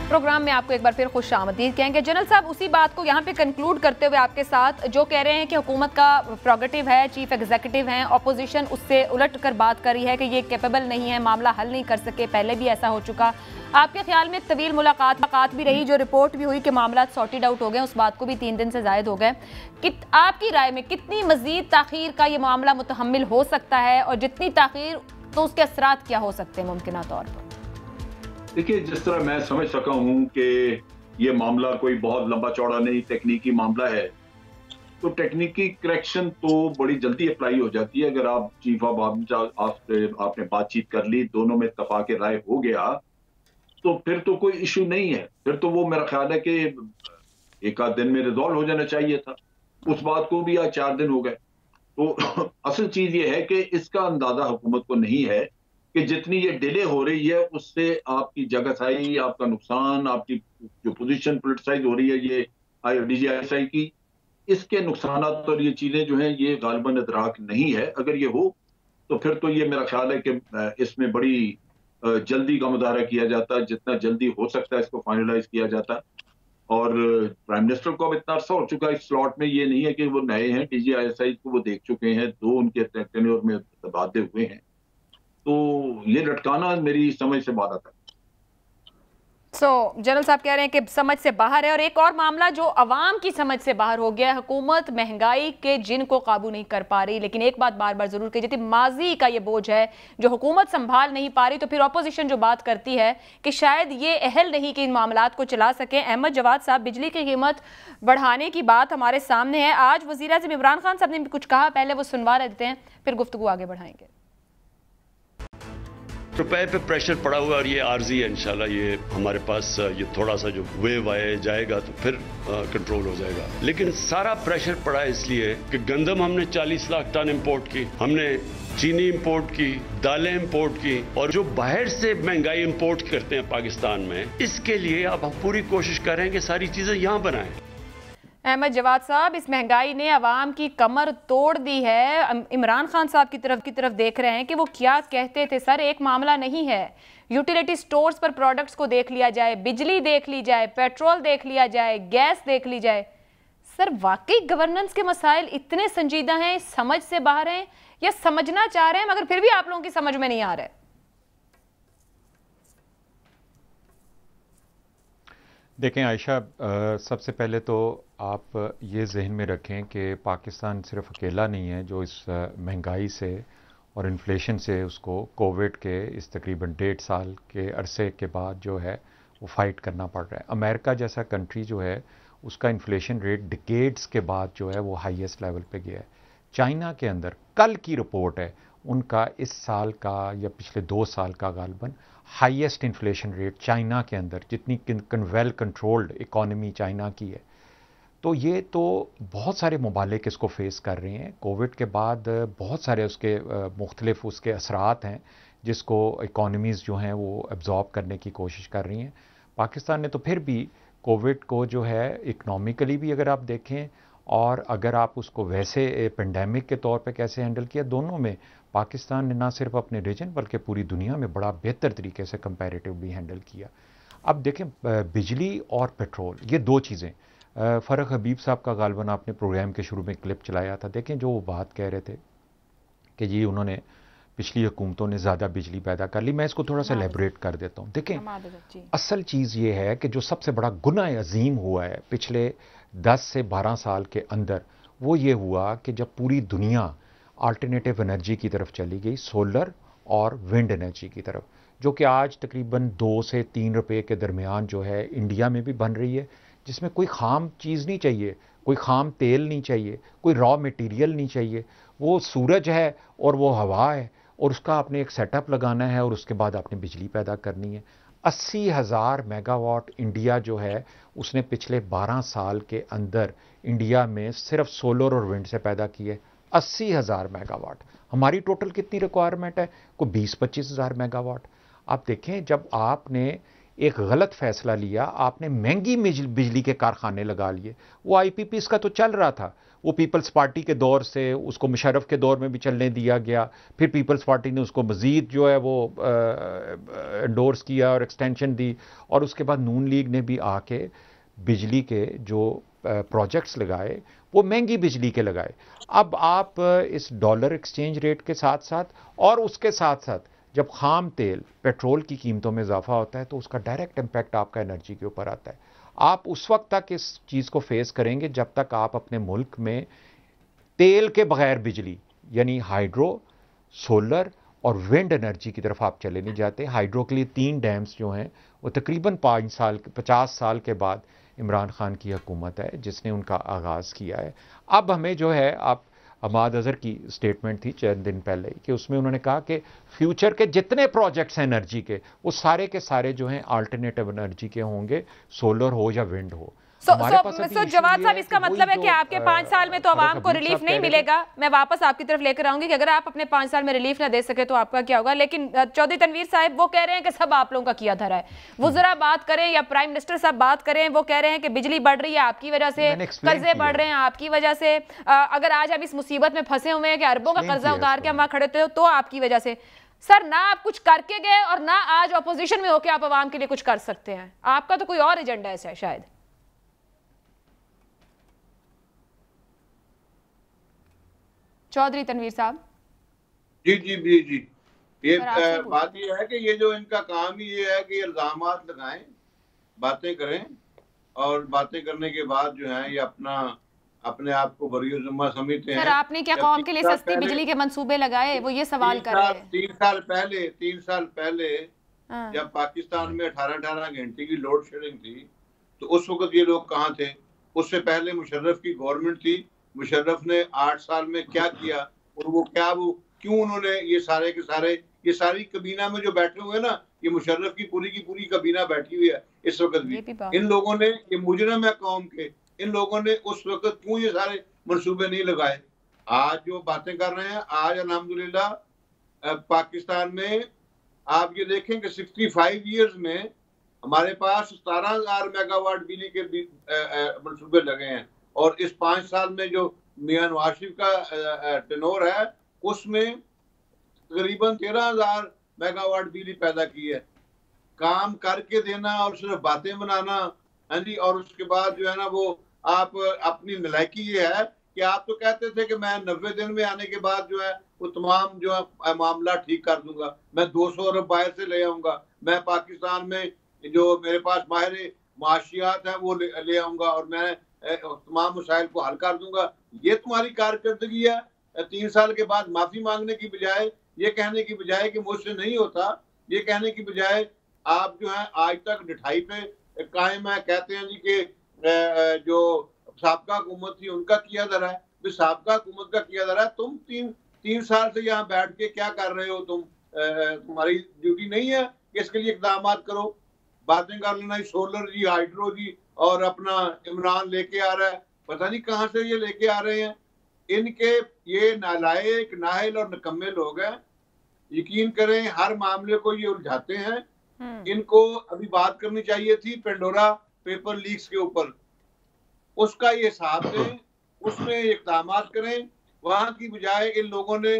प्रोग्राम में आपको एक बार फिर खुश आमदीद कहेंगे। जनरल साहब, उसी बात को यहाँ पे कंक्लूड करते हुए आपके साथ जो कह रहे हैं कि हुकूमत का प्रोगेटिव है, चीफ एग्जीक्यूटिव हैं, ऑपोजिशन उससे उलट कर बात कर रही है कि ये कैपेबल नहीं है, मामला हल नहीं कर सके, पहले भी ऐसा हो चुका। आपके ख्याल में तवील मुलाकात भी रही, जो रिपोर्ट भी हुई कि मामला सॉर्टेड आउट हो गए, उस बात को भी 3 दिन से जायद हो गए। आपकी राय में कितनी मजीद ताखीर का ये मामला मुतहम्मिल हो सकता है, और जितनी ताखीर तो उसके असरात क्या हो सकते हैं मुमकिन तौर पर? देखिए, जिस तरह मैं समझ सका हूं कि ये मामला कोई बहुत लंबा चौड़ा नहीं, तकनीकी मामला है, तो तकनीकी करेक्शन तो बड़ी जल्दी अप्लाई हो जाती है। अगर आप चीफ ऑफ आपने बातचीत कर ली, दोनों में इत्तफाक राय हो गया, तो फिर तो कोई इशू नहीं है। फिर तो वो मेरा ख्याल है कि 1 आध दिन में रिजॉल्व हो जाना चाहिए था। उस बात को भी आज 4 दिन हो गए। तो असल चीज ये है कि इसका अंदाजा हुकूमत को नहीं है कि जितनी ये डिले हो रही है उससे आपकी जगहसाई, आपका नुकसान, आपकी जो पोजीशन पोलिटिसाइज हो रही है ये DGISI की, इसके नुकसान और ये चीजें जो हैं ये गालिबन इदराक नहीं है। अगर ये हो तो फिर तो ये मेरा ख्याल है कि इसमें बड़ी जल्दी का मुजाहरा किया जाता है, जितना जल्दी हो सकता है इसको फाइनलाइज किया जाता है। और प्राइम मिनिस्टर को अब इतना अर्सा हो चुका है इस स्लॉट में, ये नहीं है कि वो नए हैं, DGISI को वो देख चुके हैं, 2 उनके टेन्योर में तबादले हुए हैं, तो ये लटकाना मेरी समझ से बाहर आता है। जनरल साहब कह रहे हैं कि समझ से बाहर है। और एक और मामला जो अवाम की समझ से बाहर हो गया है, हुकूमत महंगाई के जिन को काबू नहीं कर पा रही, लेकिन एक बात बार बार जरूर कही जाती है, माजी का ये बोझ है जो हुकूमत संभाल नहीं पा रही, तो फिर ऑपोजिशन जो बात करती है कि शायद ये अहल नहीं कि इन मामलात को चला सके। अहमद जवाद साहब, बिजली की कीमत बढ़ाने की बात हमारे सामने है, आज वज़ीर आज़म इमरान खान साहब ने भी कुछ कहा, पहले वो सुनवा देते हैं फिर गुफ्तगू आगे बढ़ाएंगे। रुपए पे प्रेशर पड़ा हुआ और ये आर्जी है। इंशाल्लाह ये हमारे पास ये थोड़ा सा जो वेव आए जाएगा तो फिर कंट्रोल हो जाएगा। लेकिन सारा प्रेशर पड़ा इसलिए कि गंदम हमने 40 लाख टन इंपोर्ट की, हमने चीनी इंपोर्ट की, दालें इंपोर्ट की, और जो बाहर से महंगाई इंपोर्ट करते हैं पाकिस्तान में, इसके लिए अब हम पूरी कोशिश कर रहे हैं कि सारी चीजें यहाँ बनाएं। अहमद जवाद साहब, इस महंगाई ने अवाम की कमर तोड़ दी है। इमरान खान साहब की तरफ देख रहे हैं कि वो क्या कहते थे। सर, एक मामला नहीं है, यूटिलिटी स्टोर्स पर प्रोडक्ट्स को देख लिया जाए, बिजली देख ली जाए, पेट्रोल देख लिया जाए, गैस देख ली जाए। सर, वाकई गवर्नेंस के मसाइल इतने संजीदा हैं, समझ से बाहर हैं, या समझना चाह रहे हैं मगर फिर भी आप लोगों की समझ में नहीं आ रहा है? देखें आयशा, सबसे पहले तो आप ये जहन में रखें कि पाकिस्तान सिर्फ अकेला नहीं है जो इस महंगाई से और इन्फ्लेशन से उसको कोविड के इस तकरीबन 1.5 साल के अरसे के बाद जो है वो फाइट करना पड़ रहा है। अमेरिका जैसा कंट्री जो है उसका इन्फ्लेशन रेट डिकेड्स के बाद जो है वो हाईएस्ट लेवल पे गया है। चाइना के अंदर कल की रिपोर्ट है, उनका इस साल का या पिछले 2 साल का गालबन हाईएस्ट इन्फ्लेशन रेट चाइना के अंदर, जितनी वेल कंट्रोल्ड इकॉनमी चाइना की है। तो ये तो बहुत सारे ममालिक इसको फेस कर रहे हैं। कोविड के बाद बहुत सारे उसके मुख्तलिफ उसके असरात हैं जिसको इकॉनमीज़ जो हैं वो एब्जॉर्ब करने की कोशिश कर रही हैं। पाकिस्तान ने तो फिर भी कोविड को जो है इकनॉमिकली भी अगर आप देखें और अगर आप उसको वैसे पेंडेमिक के तौर पे कैसे हैंडल किया, दोनों में पाकिस्तान ने ना सिर्फ अपने रीजन बल्कि पूरी दुनिया में बड़ा बेहतर तरीके से कंपैरेटिवली हैंडल किया। अब देखें, बिजली और पेट्रोल ये दो चीज़ें, फ़रख हबीब साहब का गालबन आपने प्रोग्राम के शुरू में क्लिप चलाया था। देखें जो वो बात कह रहे थे कि जी उन्होंने पिछली हुकूमतों ने ज़्यादा बिजली पैदा कर ली, मैं इसको थोड़ा सा एलेबरेट कर देता हूँ। देखें असल चीज़ ये है कि जो सबसे बड़ा गुनाह अजीम हुआ है पिछले 10 से 12 साल के अंदर, वो ये हुआ कि जब पूरी दुनिया अल्टरनेटिव एनर्जी की तरफ चली गई, सोलर और विंड एनर्जी की तरफ, जो कि आज तकरीबन 2 से 3 रुपए के दरमियान जो है इंडिया में भी बन रही है, जिसमें कोई ख़ाम चीज़ नहीं चाहिए, कोई ख़ाम तेल नहीं चाहिए, कोई रॉ मटेरियल नहीं चाहिए। वो सूरज है और वो हवा है और उसका आपने एक सेटअप लगाना है और उसके बाद आपने बिजली पैदा करनी है। 80,000 मेगावाट इंडिया जो है उसने पिछले 12 साल के अंदर इंडिया में सिर्फ सोलर और विंड से पैदा किए। 80,000 मेगावाट। हमारी टोटल कितनी रिक्वायरमेंट है? कोई 20-25 हज़ार मेगावाट। आप देखें, जब आपने एक गलत फैसला लिया, आपने महंगी बिजली के कारखाने लगा लिए। वो आईपीपीएस का तो चल रहा था, वो पीपल्स पार्टी के दौर से उसको मुशर्रफ के दौर में भी चलने दिया गया, फिर पीपल्स पार्टी ने उसको मज़ीद जो है वो एंडोर्स किया और एक्सटेंशन दी, और उसके बाद नून लीग ने भी आके बिजली के जो प्रोजेक्ट्स लगाए वो महंगी बिजली के लगाए। अब आप इस डॉलर एक्सचेंज रेट के साथ साथ और उसके साथ साथ जब खाम तेल पेट्रोल की कीमतों में इजाफा होता है तो उसका डायरेक्ट इम्पैक्ट आपका एनर्जी के ऊपर आता है। आप उस वक्त तक इस चीज़ को फेस करेंगे जब तक आप अपने मुल्क में तेल के बगैर बिजली यानी हाइड्रो, सोलर और विंड एनर्जी की तरफ आप चले नहीं जाते। हाइड्रो के लिए 3 डैम्स जो हैं वो तकरीबन 50 साल के बाद इमरान खान की हुकूमत है जिसने उनका आगाज़ किया है। अब हमें जो है, आप अहमद अजहर की स्टेटमेंट थी चंद दिन पहले कि उसमें उन्होंने कहा कि फ्यूचर के जितने प्रोजेक्ट्स हैं एनर्जी के, वो सारे के सारे जो हैं अल्टरनेटिव एनर्जी के होंगे, सोलर हो या विंड हो। जवाद साहब, इसका मतलब है कि आपके 5 साल में तो आवाम को रिलीफ नहीं मिलेगा। मैं वापस आपकी तरफ लेकर आऊंगी कि अगर आप अपने 5 साल में रिलीफ ना दे सके तो आपका क्या होगा। लेकिन चौधरी तनवीर साहब वो कह रहे हैं कि सब आप लोगों का किया धरा है। वो जरा बात करें, या प्राइम मिनिस्टर साहब बात करें। वो कह रहे हैं कि बिजली बढ़ रही है आपकी वजह से, कर्जे बढ़ रहे हैं आपकी वजह से। अगर आज हम इस मुसीबत में फंसे हुए हैं कि अरबों का कर्जा उतार के हम वहां खड़े थे तो आपकी वजह से। सर, ना आप कुछ करके गए और ना आज अपोजिशन में होकर आप आवाम के लिए कुछ कर सकते हैं। आपका तो कोई और एजेंडा है शायद। चौधरी तनवीर साहब। जी जी जी जी, ये बात ये है कि ये जो इनका काम ही ये है कि इल्जामात लगाएं, बातें करें, और बातें करने के बाद जो है ये अपने आप को बरी ज़िम्मा समझते हैं। सर, आपने क्या कौम के लिए सस्ती बिजली के मंसूबे लगाए? वो ये सवाल कर रहे हैं। 3 साल पहले जब पाकिस्तान में 18 घंटे की लोड शेडिंग थी तो उस वक्त ये लोग कहाँ थे? उससे पहले मुशर्रफ की गवर्नमेंट थी। मुशर्रफ ने 8 साल में क्या किया और वो क्यों उन्होंने ये सारे के सारे, ये सारी कबीना में जो बैठे हुए हैं ना, ये मुशर्रफ की पूरी कबीना बैठी हुई है इस वक्त भी। इन लोगों ने, ये मुजरिम है कौम के, इन लोगों ने उस वक्त क्यों ये सारे मंसूबे नहीं लगाए? आज जो बातें कर रहे हैं, आज अल्हम्दुलिल्लाह पाकिस्तान में आप ये देखें कि 65 ईयर्स में हमारे पास 17,000 मेगावाट बिजली के मंसूबे लगे हैं, और इस 5 साल में जो मियां नवाज शरीफ का टेनोर है उसमें तकरीबन 13,000 मेगावाट बिजली पैदा की है। काम करके देना और सिर्फ बातें बनाना, हाँ जी, और उसके बाद जो है ना वो आप अपनी नलायकी ये है कि आप तो कहते थे कि मैं 90 दिन में आने के बाद जो है वो तमाम जो है मामला ठीक कर दूंगा, मैं 200 अरब बाहर से ले आऊंगा, मैं पाकिस्तान में जो मेरे पास माहिर माशियात है वो ले आऊंगा और मैं तमाम मसाइल को हल कर दूंगा। ये तुम्हारी कारकर्दगी है। 3 साल के बाद माफी मांगने की बजाय, ये कहने की बजाय कि मुझसे नहीं होता, ये कहने की बजाय आप जो है आज तक ढिठाई पे कायम है। कहते हैं जी कि जो साबका हुकूमत थी उनका किया जा रहा है, तो साबका हुकूमत का किया जा रहा है। तुम तीन साल से यहाँ बैठ के क्या कर रहे हो? तुम्हारी ड्यूटी नहीं है कि इसके लिए इकदाम करो? बातें कर लेना, सोलर जी, हाइड्रो जी, और अपना इमरान लेके आ रहा है, पता नहीं कहाँ से ये लेके आ रहे हैं। इनके ये नालायक, नाहिल और निकम्मे लोग हैं। यकीन करें हर मामले को ये उलझाते हैं। इनको अभी बात करनी चाहिए थी पेंडोरा पेपर लीक्स के ऊपर, उसका ये हिसाब दें, उसमें इकदाम करें। वहां की बजाय इन लोगों ने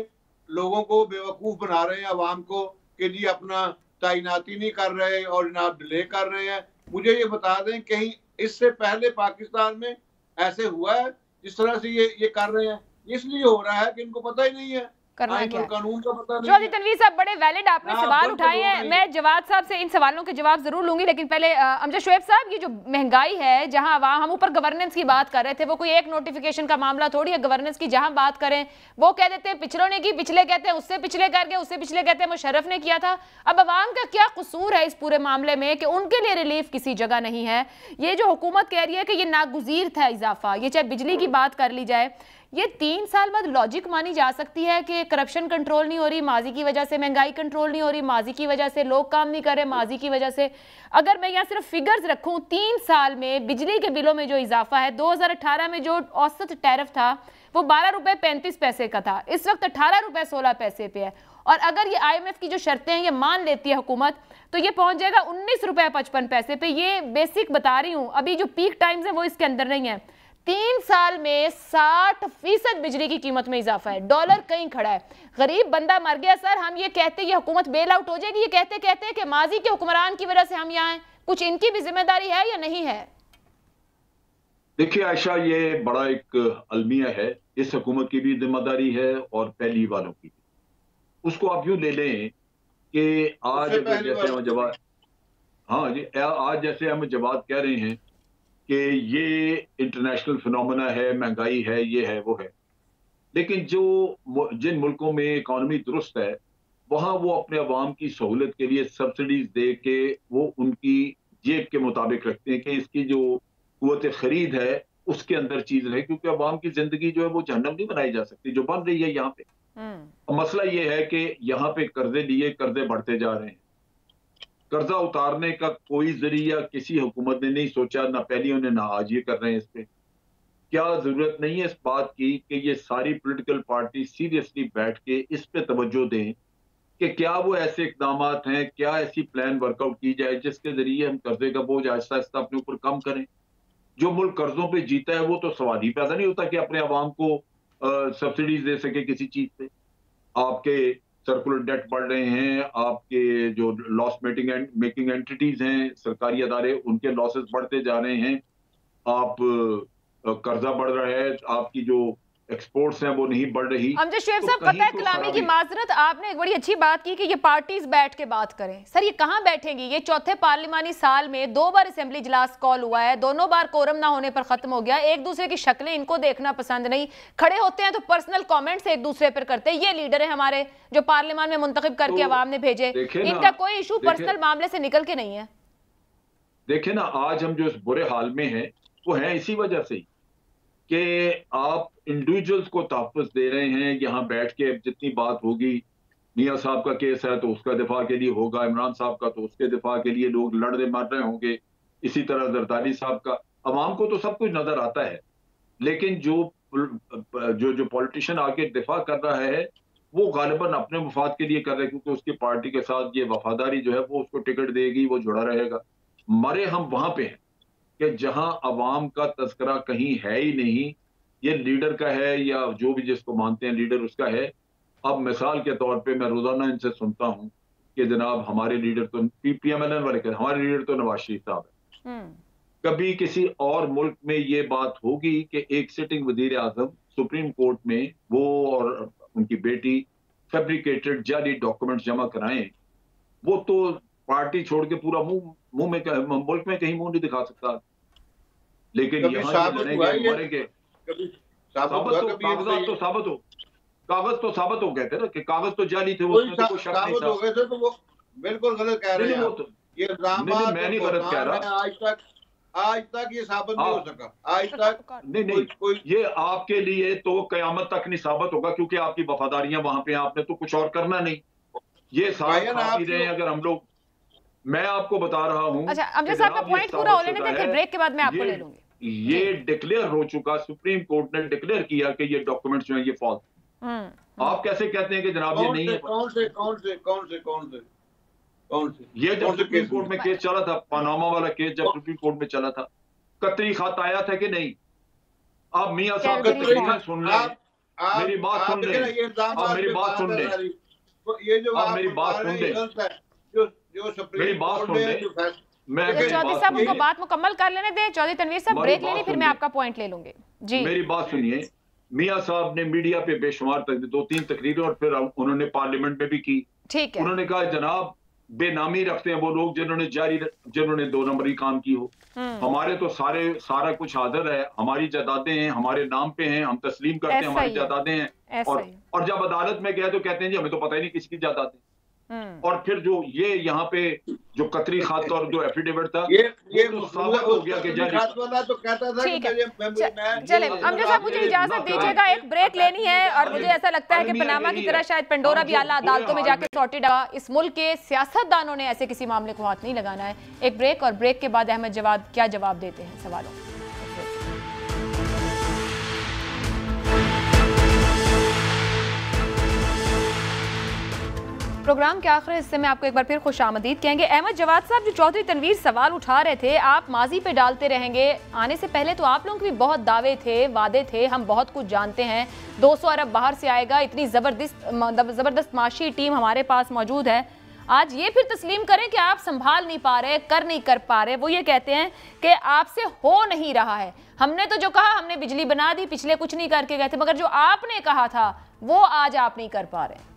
लोगों को बेवकूफ बना रहे हैं, अवाम को, कि जी अपना तैनाती नहीं कर रहे और जनाब डिले कर रहे हैं। मुझे ये बता दें कहीं इससे पहले पाकिस्तान में ऐसे हुआ है जिस तरह से ये कर रहे हैं? इसलिए हो रहा है कि इनको पता ही नहीं है, कानून का पता नहीं है। तनवीर साहब, बड़े वैलिड आपने सवाल उठाए हैं। मैं जवाब साहब से इन सवालों के जवाब जरूर लूंगी, लेकिन पहले अमजद शुएब साहब, ये जो महंगाई है, जहां हम ऊपर गवर्नेंस की बात कर रहे थे, वो कोई एक नोटिफिकेशन का मामला थोड़ी है गवर्नेंस की। जहां बात करें वो कह देते हैं पिछलों ने की, पिछले कहते हैं उससे पिछले कर गए, उससे पिछले कहते हैं मुशर्रफ ने किया था। अब अवाम का क्या कसूर है इस पूरे मामले में कि उनके लिए रिलीफ किसी जगह नहीं है? ये जो हुकूमत कह रही है कि ये नागुज़ीर था इजाफा, ये चाहे बिजली की बात कर ली जाए, ये 3 साल बाद लॉजिक मानी जा सकती है कि करप्शन कंट्रोल नहीं हो रही, माजी की वजह से महंगाई कंट्रोल नहीं हो रही, माजी की वजह से लोग काम नहीं कर रहे, माजी की वजह से। अगर मैं यहाँ सिर्फ फिगर्स रखूँ, 3 साल में बिजली के बिलों में जो इजाफा है, 2018 में जो औसत टैरिफ था वो 12 रुपये 35 पैसे का था, इस वक्त 18 रुपये 16 पैसे पे है। और अगर ये IMF की जो शर्तें हैं ये मान लेती है हुकूमत, तो ये पहुंच जाएगा 19 रुपये 55 पैसे पे। ये बेसिक बता रही हूँ, अभी जो पीक टाइम्स है वो इसके अंदर नहीं है। 3 साल में 60% बिजली की कीमत में इजाफा है, डॉलर कहीं खड़ा है। गरीब बंदा मर गया सर। हम ये कहते ये हुकूमत बेल आउट हो जाएगी, ये कहते कहते कि माजी के हुक्मरान की वजह से हम यहाँ हैं, कुछ इनकी भी जिम्मेदारी है या नहीं है? देखिए आयशा, ये बड़ा एक अलमिया है, इस हुकूमत की भी जिम्मेदारी है और पहली वालों की। उसको आप यूं ले लें कि आज जैसे हम जवाब, हाँ जी, आज जैसे हम जवाब कह रहे हैं कि ये इंटरनेशनल फिनोमेना है, महंगाई है, ये है, वो है, लेकिन जिन मुल्कों में इकॉनमी दुरुस्त है वहां वो अपने अवाम की सहूलत के लिए सब्सिडीज दे के वो उनकी जेब के मुताबिक रखते हैं कि इसकी जो कुव्वत खरीद है उसके अंदर चीज रहे, क्योंकि अवाम की जिंदगी जो है वो जहन्नम नहीं बनाई जा सकती जो बन रही है यहाँ पे। मसला ये है कि यहाँ पे कर्जे लिए कर्जे बढ़ते जा रहे हैं। कर्जा उतारने का कोई जरिया किसी हुकूमत ने नहीं सोचा, ना पहली ने ना आज ये कर रहे हैं। इस पे क्या जरूरत नहीं है इस बात की कि ये सारी पॉलिटिकल पार्टी सीरियसली बैठ के इस पे तवज्जो दें कि क्या वो ऐसे इकदाम हैं, क्या ऐसी प्लान वर्कआउट की जाए जिसके जरिए हम कर्जे का बोझ आहिस्ता आहिस्ता अपने ऊपर कम करें। जो मुल्क कर्जों पे जीता है वो तो सवाल ही पैदा नहीं होता कि अपने अवाम को सब्सिडीज दे सके किसी चीज पे। आपके सर्कुलर डेट बढ़ रहे हैं, आपके जो लॉस मेकिंग एंटिटीज हैं, सरकारी अदारे, उनके लॉसेस बढ़ते जा रहे हैं, आप कर्जा बढ़ रहा है, आपकी जो एक्सपोर्ट्स हैं वो नहीं बढ़ रही। अमजद शुएब साहब, पता है कलामी की माजरत, आपने एक बड़ी अच्छी बात की कि ये पार्टीज बैठ के बात करें। सर ये कहाँ बैठेंगी? ये चौथे पार्लिमानी साल में 2 बार असेंबली इजलास कॉल हुआ है, दोनों बार कोरम ना होने पर खत्म हो गया। एक दूसरे की शक्लें इनको देखना पसंद नहीं, खड़े होते हैं तो पर्सनल कॉमेंट्स एक दूसरे पर करते हैं। ये लीडर है हमारे जो पार्लियामान में मुंतखब करके अवाम ने भेजे, इनका कोई इशू पर्सनल मामले से निकल के नहीं है। देखिए ना, आज हम जो इस बुरे हाल में हैं वो है इसी वजह से कि आप इंडिविजुअल्स को तहफ़्फ़ुज़ दे रहे हैं। यहाँ बैठ के जितनी बात होगी, मियाँ साहब का केस है तो उसका दिफा के लिए होगा, इमरान साहब का तो उसके दिफा के लिए लोग लड़ रहे मर रहे होंगे, इसी तरह जरदारी साहब का। अवाम को तो सब कुछ नजर आता है, लेकिन जो पॉलिटिशियन आके दिफा कर रहा है वो गालिबन अपने मुफाद के लिए कर रहे हैं, क्योंकि उसकी पार्टी के साथ ये वफादारी जो है वो उसको टिकट देगी, वो जुड़ा रहेगा। मरे हम वहां पे हैं कि जहां अवाम का तस्करा कहीं है ही नहीं, ये लीडर का है या जो भी जिसको मानते हैं लीडर उसका है। अब मिसाल के तौर पे मैं रोजाना इनसे सुनता हूं कि जनाब हमारे लीडर तो PMLN वाले कहते, हमारे लीडर तो नवाज शरीफ साहब है। कभी किसी और मुल्क में ये बात होगी कि एक सिटिंग वजीर आजम सुप्रीम कोर्ट में वो और उनकी बेटी फैब्रिकेटेड जाली डॉक्यूमेंट्स जमा कराएं? वो तो पार्टी छोड़ के पूरा मुंह में मुल्क में कहीं मुंह नहीं दिखा सकता। लेकिन यहाँ लड़ेंगे मरेंगे, कागजात तो साबित हो, कागज तो साबित हो गए थे ना कि कागज तो जाली थे, उसमें तो कोई शक नहीं था। हो गए थे तो वो बिल्कुल गलत कह रहे हैं। ये मैं नहीं गलत कह रहा, आज तक ये साबित नहीं हो सका, आज तक नहीं ये आपके लिए तो कयामत तक नहीं साबित होगा, क्योंकि आपकी वफादारियां वहां पे, आपने तो कुछ और करना नहीं। ये सारे रहे हैं अगर हम लोग, मैं आपको बता रहा हूं। अच्छा, अमजद साहब का पॉइंट पूरा हो लेने दें, फिर ब्रेक के बाद मैं आपको ले लूंगी। ये डिक्लेयर हो चुका, सुप्रीम कोर्ट ने डिक्लेयर किया कि ये डॉक्यूमेंट्स जो है ये फॉल्स। आप कैसे कहते हैं कि जनाब ये नहीं है? कौन से ये जब सुप्रीम कोर्ट में केस चला था, पनामा वाला केस जब सुप्रीम कोर्ट में चला था, कतरी खत आया था कि नहीं? आप मियां साहब का तकरीर सुन लें, मेरी बात सुन लें, आप मेरी बात सुन लें, ये जो आप मेरी बात सुन लें, मेरी बात सुन लें। चौधरी साहब उनको बात मुकम्मल कर लेने दें। चौधरी तनवीर साहब ब्रेक लेनी, फिर मैं आपका पॉइंट ले लूंगी जी। मेरी बात सुनिए, मियां साहब ने मीडिया पे बेशुमार 2-3 तकरीरें और फिर उन्होंने पार्लियामेंट में भी की। ठीक है, उन्होंने कहा जनाब बेनामी रखते हैं वो लोग जिन्होंने 2 नंबरी काम की हो। हमारे तो सारा कुछ हाजिर है, हमारी जायदादें हैं, हमारे नाम पे हैं, हम तस्लीम करते हैं हमारी जायदादें हैं। और जब अदालत में गए तो कहते हैं जी हमें तो पता ही नहीं किसकी जायदादें। और फिर जो ये यहाँ पे जो कतरी खात और जो एफिडेविट था, ये तो साबित हो गया कि जाली तो कहता था कि चले अमजद साहब मुझे इजाजत दीजिएगा, एक ब्रेक लेनी है। और मुझे ऐसा लगता है कि पनामा की तरह शायद पेंडोरा भी आला अदालतों में जाके सॉर्टेड होगा। इस मुल्क के सियासतदानों ने ऐसे किसी मामले को हाथ नहीं लगाना है। एक ब्रेक, और ब्रेक के बाद अहमद जवाद क्या जवाब देते हैं सवालों। प्रोग्राम के आखिरी हिस्से में आपको एक बार फिर खुशामदीद कहेंगे। अहमद जवाद साहब, जो चौधरी तनवीर सवाल उठा रहे थे, आप माजी पे डालते रहेंगे। आने से पहले तो आप लोगों के भी बहुत दावे थे, वादे थे, हम बहुत कुछ जानते हैं, 200 अरब बाहर से आएगा, इतनी ज़बरदस्त माशी टीम हमारे पास मौजूद है। आज ये फिर तस्लीम करें कि आप संभाल नहीं पा रहे, नहीं कर पा रहे। वो ये कहते हैं कि आपसे हो नहीं रहा है। हमने तो जो कहा, हमने बिजली बना दी, पिछले कुछ नहीं करके गए थे, मगर जो आपने कहा था वो आज आप नहीं कर पा रहे।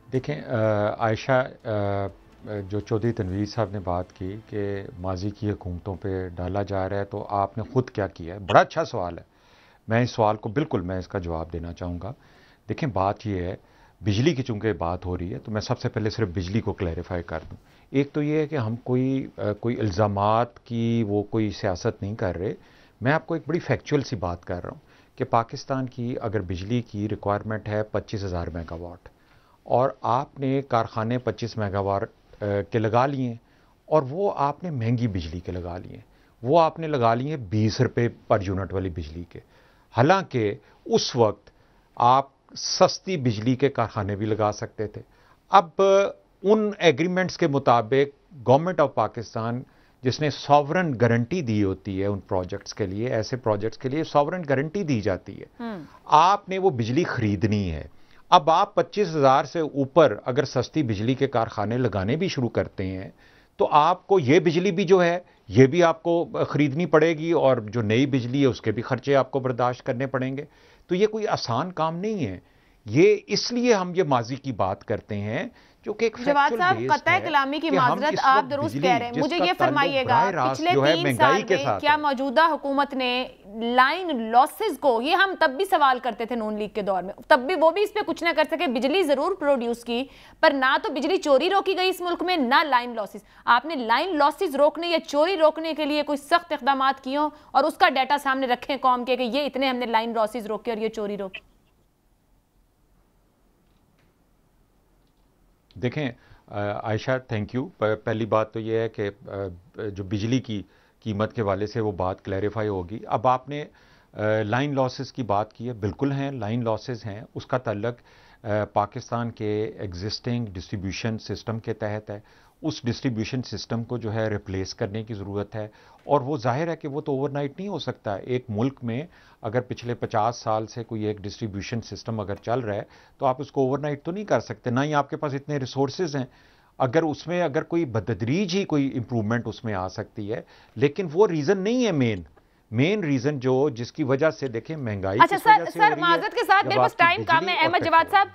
देखें आयशा, जो चौधरी तनवीर साहब ने बात की कि माजी की हुकूमतों पे डाला जा रहा है, तो आपने ख़ुद क्या किया है? बड़ा अच्छा सवाल है। मैं इस सवाल को मैं इसका जवाब देना चाहूँगा। देखें, बात ये है, बिजली की चूँकि बात हो रही है, तो मैं सबसे पहले सिर्फ बिजली को क्लैरिफाई कर दूँ। एक तो ये है कि हम कोई इल्ज़ामात की वो कोई सियासत नहीं कर रहे। मैं आपको एक बड़ी फैक्चुअल सी बात कर रहा हूँ कि पाकिस्तान की अगर बिजली की रिक्वायरमेंट है 25,000 मेगावाट, और आपने कारखाने 25 मेगावाट के लगा लिए, और वो आपने महंगी बिजली के लगा लिए, वो आपने लगा लिए 20 रुपये पर यूनिट वाली बिजली के। हालांकि उस वक्त आप सस्ती बिजली के कारखाने भी लगा सकते थे। अब उन एग्रीमेंट्स के मुताबिक गवर्नमेंट ऑफ पाकिस्तान, जिसने सॉवरन गारंटी दी होती है उन प्रोजेक्ट्स के लिए, ऐसे प्रोजेक्ट्स के लिए सॉवरन गारंटी दी जाती है, आपने वो बिजली खरीदनी है। अब आप 25,000 से ऊपर अगर सस्ती बिजली के कारखाने लगाने भी शुरू करते हैं, तो आपको ये बिजली भी जो है ये भी आपको ख़रीदनी पड़ेगी, और जो नई बिजली है उसके भी खर्चे आपको बर्दाश्त करने पड़ेंगे। तो ये कोई आसान काम नहीं है। ये इसलिए हम ये माजी की बात करते हैं जो कि एक जवाद साहब कतई कलामी की माजरत आप दुरुस्त कह रहे हैं। मुझे ये फरमाइएगा पिछले 3 साल में क्या मौजूदा हुकूमत ने लाइन लॉसेस को, ये हम तब भी सवाल करते थे नून लीग के दौर में, तब भी वो भी इस पे कुछ ना कर सके, बिजली जरूर प्रोड्यूस की पर ना तो बिजली चोरी रोकी गई इस मुल्क में, ना लाइन लॉसेस। आपने लाइन लॉसेस रोकने या चोरी रोकने के लिए कोई सख्त इकदाम किए हो और उसका डाटा सामने रखें कौम के कि ये इतने हमने लाइन लॉसेस रोके और ये चोरी रोकी? देखें आयशा, थैंक यू। पहली बात तो ये है कि जो बिजली की कीमत के वाले से वो बात क्लैरिफाई होगी। अब आपने लाइन लॉसेस की बात की है, बिल्कुल हैं, लाइन लॉसेस हैं। उसका ताल्लुक पाकिस्तान के एग्जिस्टिंग डिस्ट्रीब्यूशन सिस्टम के तहत है। उस डिस्ट्रीब्यूशन सिस्टम को जो है रिप्लेस करने की ज़रूरत है और वो जाहिर है कि वो तो ओवरनाइट नहीं हो सकता। एक मुल्क में अगर पिछले 50 साल से कोई एक डिस्ट्रीब्यूशन सिस्टम अगर चल रहा है तो आप उसको ओवरनाइट तो नहीं कर सकते, ना ही आपके पास इतने रिसोर्सेज हैं। अगर उसमें अगर कोई बतदरीज ही कोई इम्प्रूवमेंट उसमें आ सकती है, लेकिन वो रीज़न नहीं है मेन रीजन जो जिसकी वजह से देखें महंगाई। अच्छा सर माजरत के साथ मेरे पास टाइम कम है। अहमद जवाद साहब,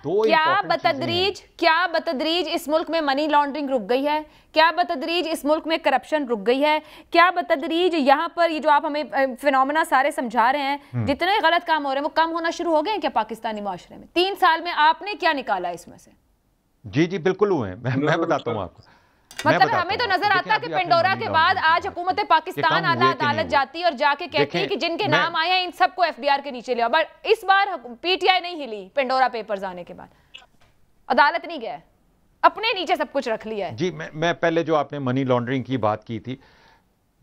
क्या बतदरीज इस मुल्क में मनी लॉन्ड्रिंग रुक गई है? क्या बतदरीज इस मुल्क में करप्शन रुक गई है? क्या बतदरीज यहाँ पर ये जो आप हमें फिनोमेना सारे समझा रहे हैं, जितने गलत काम हो रहे हैं वो कम होना शुरू हो गए हैं क्या पाकिस्तानी माशरे में? 3 साल में आपने क्या निकाला इसमें से? जी बिल्कुल हुए हैं, मैं बताता हूँ आपको। मतलब हमें तो नजर आता है कि पेंडोरा के बाद आज हुकूमत पाकिस्तान आला अदालत जाती और जाके कहती है कि जिनके नाम आए हैं इन सबको एफबीआर के नीचे ले आओ। बट इस बार पीटीआई नहीं हिली पेंडोरा पेपर्स आने के बाद, अदालत नहीं गए, अपने नीचे सब कुछ रख लिया है। जी मैं पहले जो आपने मनी लॉन्ड्रिंग की बात की थी,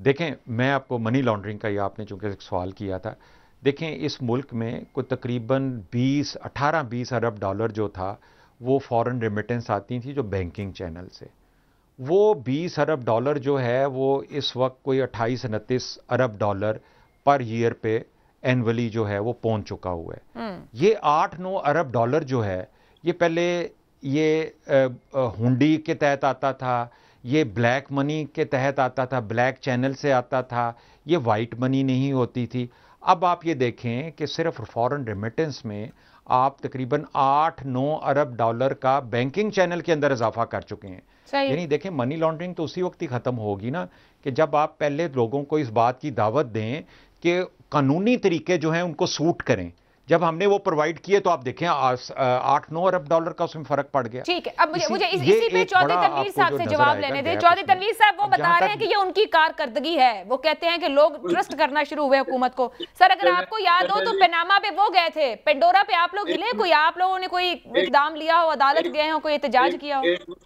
देखें मैं आपको मनी लॉन्ड्रिंग का, ये आपने चूंकि एक सवाल किया था, देखें इस मुल्क में कोई तकरीबन 18-20 अरब डॉलर जो था वो फॉरेन रेमिटेंस आती थी जो बैंकिंग चैनल से। वो 20 अरब डॉलर जो है वो इस वक्त कोई 28-29 अरब डॉलर पर ईयर पे एनुअली जो है वो पहुंच चुका हुआ है। ये 8-9 अरब डॉलर जो है ये पहले ये हुंडी के तहत आता था, ये ब्लैक मनी के तहत आता था, ब्लैक चैनल से आता था, ये वाइट मनी नहीं होती थी। अब आप ये देखें कि सिर्फ फॉरेन रेमिटेंस में आप तकरीबन 8-9 अरब डॉलर का बैंकिंग चैनल के अंदर इजाफा कर चुके हैं। यानी देखें मनी लॉन्ड्रिंग तो उसी वक्त ही खत्म होगी ना कि जब आप पहले लोगों को इस बात की दावत दें कि कानूनी तरीके जो हैं उनको सूट करें। जब हमने वो प्रोवाइड किए तो आप देखें 8-9 अरब डॉलर का उसमें फर्क पड़ गया। ठीक है, अब मुझे इसी पे चौधरी तनवीर साहब से जवाब लेने दें। चौधरी तनवीर साहब वो बता रहे हैं कि ये उनकी कारकर्दगी है, वो कहते हैं कि लोग ट्रस्ट करना शुरू हुए हुकूमत को। सर अगर आपको याद हो तो पनामा पे वो गए थे, पेंडोरा पे आप लोग हिले, कोई आप लोगों ने कोई इकदाम लिया हो, अदालत गए हो, कोई एहतजाज किया हो?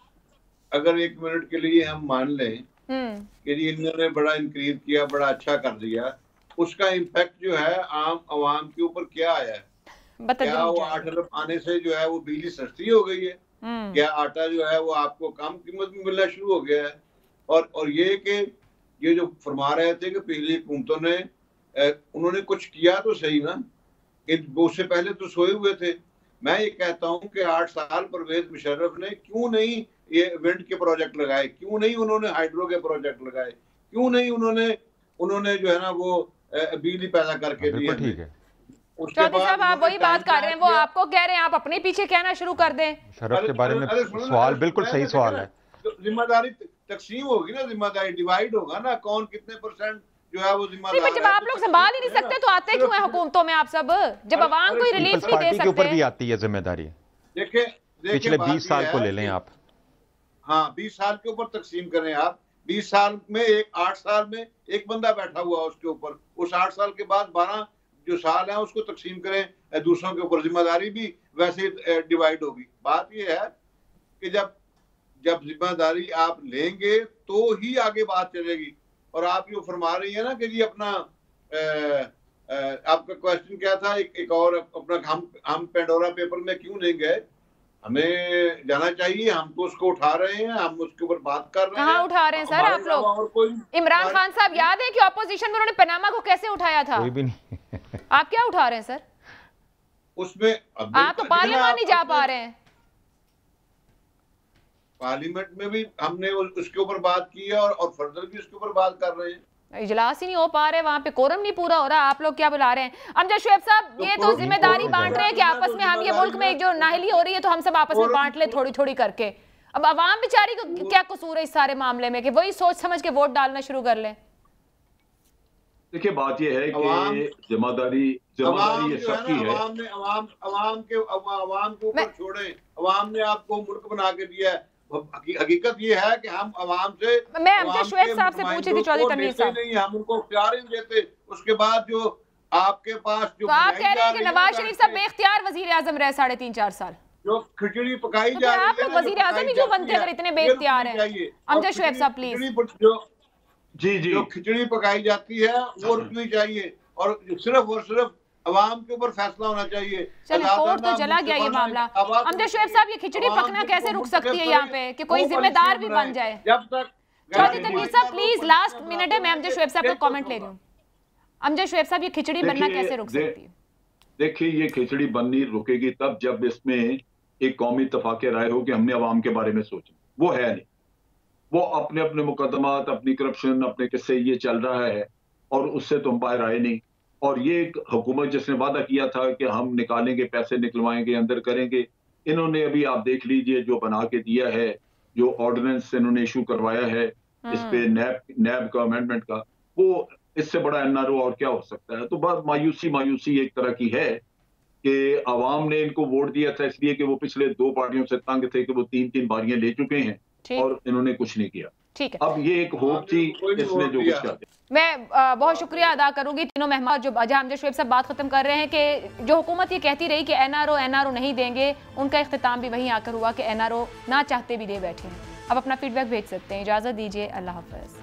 अगर 1 मिनट के लिए हम मान लें कि इन्होंने बड़ा इंक्रीज किया, बड़ा अच्छा कर दिया, उसका इम्पैक्ट जो है आम आवाम के ऊपर क्या आया है? क्या वो 8 अरब आने से जो है वो बिजली सस्ती हो गई है? क्या आटा जो है वो आपको कम कीमत में मिलना शुरू हो गया है? और ये कि ये जो फरमा रहे थे कि पिछली हुकूमतों ने उन्होंने कुछ किया तो सही ना, उससे पहले तो सोए हुए थे। मैं ये कहता हूँ कि 8 साल परवेज मुशर्रफ ने क्यों नहीं ये विंड के प्रोजेक्ट लगाए, क्यों नहीं उन्होंने हाइड्रो के प्रोजेक्ट लगाए, क्यों नहीं उन्होंने जो है ना वो बिजली पैदा करके दी? ठीक है चौधरी साहब आप वही बात कर रहे हैं, वो आपको कह रहे हैं आप अपने पीछे कहना शुरू कर दें। शरफ के बारे में सवाल बिल्कुल सही सवाल है। जिम्मेदारी तकसीम होगी ना, जिम्मेदारी डिवाइड होगा ना, कौन कितने % जो है वो जिम्मेदार है। जब आप लोग संभाल ही नहीं सकते तो आते क्यों हैं हुकूमतों में आप सब? जब आवाम कोई रिलीफ नहीं दे सकते, ऊपर भी आती है जिम्मेदारी। देखिए पिछले 20 साल को ले लें आप। हाँ 20 साल के ऊपर तकसीम करें आप। 20 साल में 8 साल में एक बंदा बैठा हुआ उसके ऊपर, उस 8 साल के बाद 12 जो साल है उसको तकसीम करें दूसरों के ऊपर, जिम्मेदारी भी वैसे डिवाइड होगी। बात यह है कि जब जिम्मेदारी आप लेंगे तो ही आगे बात चलेगी। और आप ये फरमा रही है ना कि जी अपना आपका क्वेश्चन क्या था, एक और अपना हम पेंडोरा पेपर में क्यों नहीं गए? हमें जाना चाहिए, हम तो उसको उठा रहे हैं, हम उसके ऊपर बात कर रहे हैं। कहाँ उठा रहे हैं सर आप लोग? इमरान खान साहब याद है कि ऑपोजिशन में उन्होंने पनामा को कैसे उठाया था? कोई भी नहीं। आप क्या उठा रहे हैं सर? उसमें आप तो पार्लियामेंट नहीं जा पा रहे हैं। पार्लियामेंट में भी हमने उसके ऊपर बात की है और फर्दर भी उसके ऊपर बात कर रहे हैं। इजलास ही नहीं हो पा रहे, वहां पे कोरम नहीं पूरा हो रहा, आप लोग क्या बुला रहे हैं? अमजद शुएब साहब, ये तो जिम्मेदारी बांट रहे हैं कि आपस में हम ये मुल्क में जो नाहली हो रही है तो हम सब आपस में बांट ले थोड़ी थोड़ी करके। अब अवाम बेचारी को क्या कसूर है इस सारे मामले में कि वही सोच समझ के वोट डालना शुरू कर लें? देखिए बात यह है कि जिम्मेदारी ये सबकी है। अवाम के ऊपर छोड़े, अवाम ने आपको मुल्क बना के दिया है। हकीकत ये है कि हम अवाम से, मैं अमजद शुएब साहब से पूछी थी चौधरी तनवीर साहब, नहीं हम उनको इख्तियार ही नहीं देते। उसके बाद जो आपके पास जो तो आप कह रहे हैं कि नवाज शरीफ साहब बेख्तियार वजीर आजम रहे 3.5-4 साल, जो खिचड़ी पकाई तो जा रही है, आप लोग वजीर आजम ही क्यों बनते अगर इतने बेख्तियार हैं? अमजद शुएब साहब प्लीज। जी जो खिचड़ी पकाई जाती है वो रुकनी चाहिए और सिर्फ अवाम के ऊपर फैसला होना चाहिए। चलिए कोर्ट तो चला गया ये मामला। अमजद शुएब साहब, ये खिचड़ी पकना कैसे रुक सकती है यहाँ पे कि कोई जिम्मेदार भी बन जाए? जब तक चौधरी तनवीर साहब प्लीज, लास्ट मिनट है, मैं अमजद शुएब साहब का कमेंट ले रही हूँ। अमजद शुएब साहब, ये खिचड़ी बनना कैसे रुक सकती है? देखिए ये खिचड़ी बननी रुकेगी तब जब इसमें एक कौमी इत्तेफाक राय हो कि हमने अवाम के बारे में सोचा। वो है नहीं, वो अपने अपने मुकदमात, अपनी करप्शन, अपने किस्से ये चल रहा है और उससे तो हम बाहर आए नहीं। और ये एक हुकूमत जिसने वादा किया था कि हम निकालेंगे, पैसे निकलवाएंगे, अंदर करेंगे, इन्होंने अभी आप देख लीजिए जो बना के दिया है, जो ऑर्डिनेंस इन्होंने इशू करवाया है इस पे नैब का अमेंडमेंट का, वो इससे बड़ा एनआरओ और क्या हो सकता है। तो बस मायूसी एक तरह की है कि अवाम ने इनको वोट दिया था इसलिए कि वो पिछले 2 पार्टियों से तंग थे कि वो 3 बारियां ले चुके हैं और इन्होंने कुछ नहीं किया। ठीक है, अब ये एक होप थी इसने जो कुछ कर दिया। मैं बहुत शुक्रिया अदा करूंगी तीनों मेहमान जो अमजद शुएब साहब बात खत्म कर रहे हैं कि जो हुकूमत ये कहती रही कि एनआरओ नहीं देंगे, उनका इख्तिताम भी वहीं आकर हुआ कि एनआरओ ना चाहते भी दे बैठे हैं। अब अपना फीडबैक भेज सकते हैं। इजाजत दीजिए, अल्लाह हाफ़िज़।